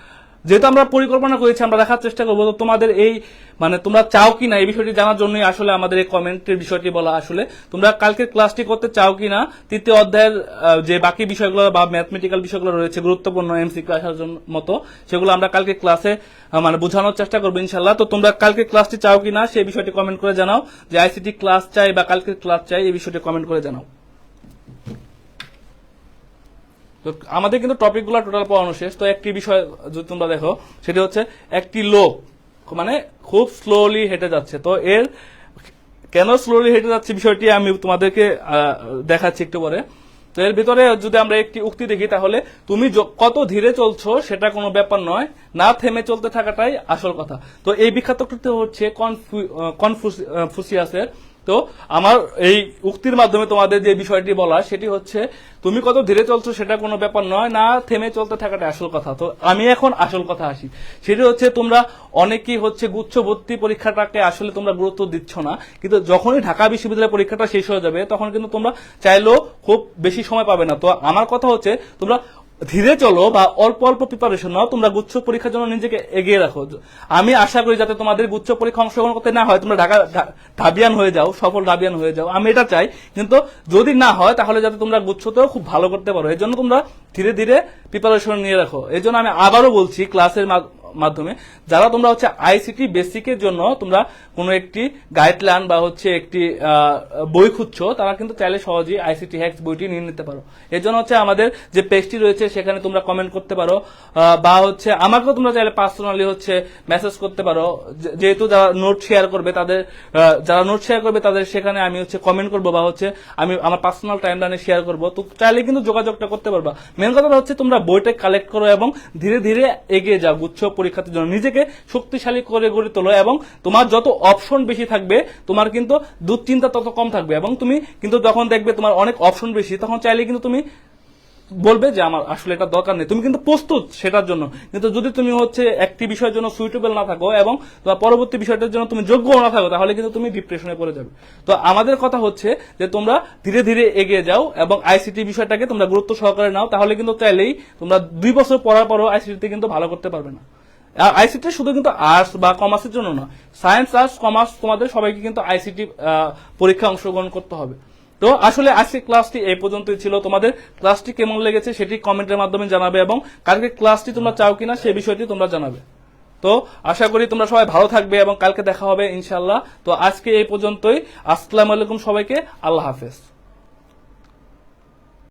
যেহেতু আমরা পরিকল্পনা করেছি আমরা রাখার চেষ্টা করবো। তো তোমাদের এই মানে তোমরা চাও কিনা এই বিষয়টি জানার জন্যই আসলে আমাদের এই কমেন্টের বিষয়টি বলা। আসলে তোমরা কালকে ক্লাসটি করতে চাও কিনা, 3য় অধ্যায়ের যে বাকি বিষয়গুলো বা ম্যাথমেটিক্যাল বিষয়গুলো রয়েছে গুরুত্বপূর্ণ এমসিকিউ আসার জন্য মতো, সেগুলো আমরা কালকে ক্লাসে মানে বোঝানোর চেষ্টা করবো ইনশাল্লাহ। তো তোমরা কালকে ক্লাসটি চাও কিনা সেই বিষয়টি কমেন্ট করে জানাও, যে আইসিটি ক্লাস চাই বা কালকে ক্লাস চাই, এই বিষয়টি কমেন্ট করে জানাও। তো আমাদের কিন্তু টপিকগুলো টোটাল পড়ানো শেষ। তো একটি বিষয় যদি তোমরা দেখো, সেটি হচ্ছে একটি লোক মানে খুব স্লোলি হেঁটে যাচ্ছে। তো এর কেন স্লোলি হেঁটে যাচ্ছে বিষয়টি আমি তোমাদেরকে দেখাচ্ছি একটু পরে। তো এর ভিতরে যদি আমরা একটি উক্তি দেখি, তাহলে তুমি কত ধীরে চলছো সেটা কোনো ব্যাপার নয়, না থেমে চলতে থাকাটাই আসল কথা। তো এই বিখ্যাত উক্তি হচ্ছে কনফুসিয়াসের। তো আমার এই উক্তির মাধ্যমে তোমাদের যে বিষয়টি বলা সেটি হচ্ছে, তুমি কত ধীরে চলছো সেটা কোনো ব্যাপার নয়, না থেমে চলতে থাকাটা আসল কথা। তো আমি এখন আসল কথা আসি, সেটি হচ্ছে তোমরা অনেকেই হচ্ছে গুচ্ছ ভর্তি পরীক্ষাটাকে আসলে তোমরা গুরুত্ব দিচ্ছ না, কিন্তু যখনই ঢাকা বিশ্ববিদ্যালয়ের পরীক্ষাটা শেষ হয়ে যাবে তখন কিন্তু তোমরা চাইলেও খুব বেশি সময় পাবে না। তো আমার কথা হচ্ছে তোমরা ধীরে চলো বা অল্প অল্প প্রিপারেশন নাও, তোমরা গুচ্ছ পরীক্ষার জন্য নিজেকে এগিয়ে রাখো। আমি আশা করি যাতে তোমাদের গুচ্ছ পরীক্ষা অংশগ্রহণ করতে না হয়, তোমরা ঢাবিয়ান হয়ে যাও, সফল ঢাবিয়ান হয়ে যাও, আমি এটা চাই। কিন্তু যদি না হয় তাহলে যাতে তোমরা গুচ্ছতেও খুব ভালো করতে পারো, এই জন্য তোমরা ধীরে ধীরে প্রিপারেশন নিয়ে রাখো। এই জন্য আমি আবারও বলছি ক্লাসের মাধ্যমে, যারা তোমরা হচ্ছে আইসিটি বেসিকের জন্য তোমরা কোনো একটি গাইডলাইন বা হচ্ছে একটি বই খুঁজছো, তারা কিন্তু চাইলে সহজেই আইসিটি হ্যাক্স বইটি নিয়ে নিতে পারো। এর জন্য হচ্ছে আমাদের যে পেজটি রয়েছে সেখানে তোমরা কমেন্ট করতে পারো, বা হচ্ছে আমাকেও তোমরা চাইলে পার্সোনালি হচ্ছে মেসেজ করতে পারো। যেহেতু যারা নোট শেয়ার করবে তাদের সেখানে আমি হচ্ছে কমেন্ট করবো, বা হচ্ছে আমি আমার পার্সোনাল টাইমলাইনে শেয়ার করবো। তো চাইলে কিন্তু যোগাযোগটা করতে পারবা। মেন কথাটা হচ্ছে তোমরা বইটা কালেক্ট করো এবং ধীরে ধীরে এগিয়ে যাও গুচ্ছ পরীক্ষার জন্য, নিজেকে শক্তিশালী করে গড়ে তোলো, এবং তোমার যত অপশন বেশি থাকবে তোমার কিন্তু দুশ্চিন্তা তত কম থাকবে। এবং তুমি কিন্তু যখন দেখবে তোমার অনেক অপশন বেশি, তখন চাইলে কিন্তু তুমি বলবে যে আমার আসলে এটা দরকার নেই, তুমি কিন্তু প্রস্তুত সেটার জন্য। কিন্তু যদি তুমি হচ্ছে একটি বিষয়ের জন্য সুইটেবল না থাকো এবং তোমার পরবর্তী বিষয়টার জন্য তুমি যোগ্য না থাকো, তাহলে কিন্তু তুমি ডিপ্রেশনে পড়ে যাবে। তো আমাদের কথা হচ্ছে যে তোমরা ধীরে ধীরে এগিয়ে যাও এবং আইসিটি বিষয়টাকে তোমরা গুরুত্ব সহকারে নাও, তাহলে কিন্তু চাইলেই তোমরা 2 বছর পড়ার পরও আইসিটিতে কিন্তু ভালো করতে পারবে না। আর আইসিটি শুধু কিন্তু আর্টস বা কমার্সের জন্য না, সায়েন্স আর্টস কমার্স তোমাদের সবাইকে কিন্তু আইসিটি পরীক্ষা অংশগ্রহণ করতে হবে। তো আসলে আজকে ক্লাসটি এই পর্যন্তই ছিল। তোমাদের ক্লাসটি কেমন লেগেছে সেটি কমেন্টের মাধ্যমে জানাবে, এবং কালকে ক্লাসটি তোমরা চাও কিনা সে বিষয়টি তোমরা জানাবে। তো আশা করি তোমরা সবাই ভালো থাকবে এবং কালকে দেখা হবে ইনশাআল্লাহ। তো আজকে এই পর্যন্তই। আসসালামু আলাইকুম সবাইকে, আল্লাহ হাফেজ।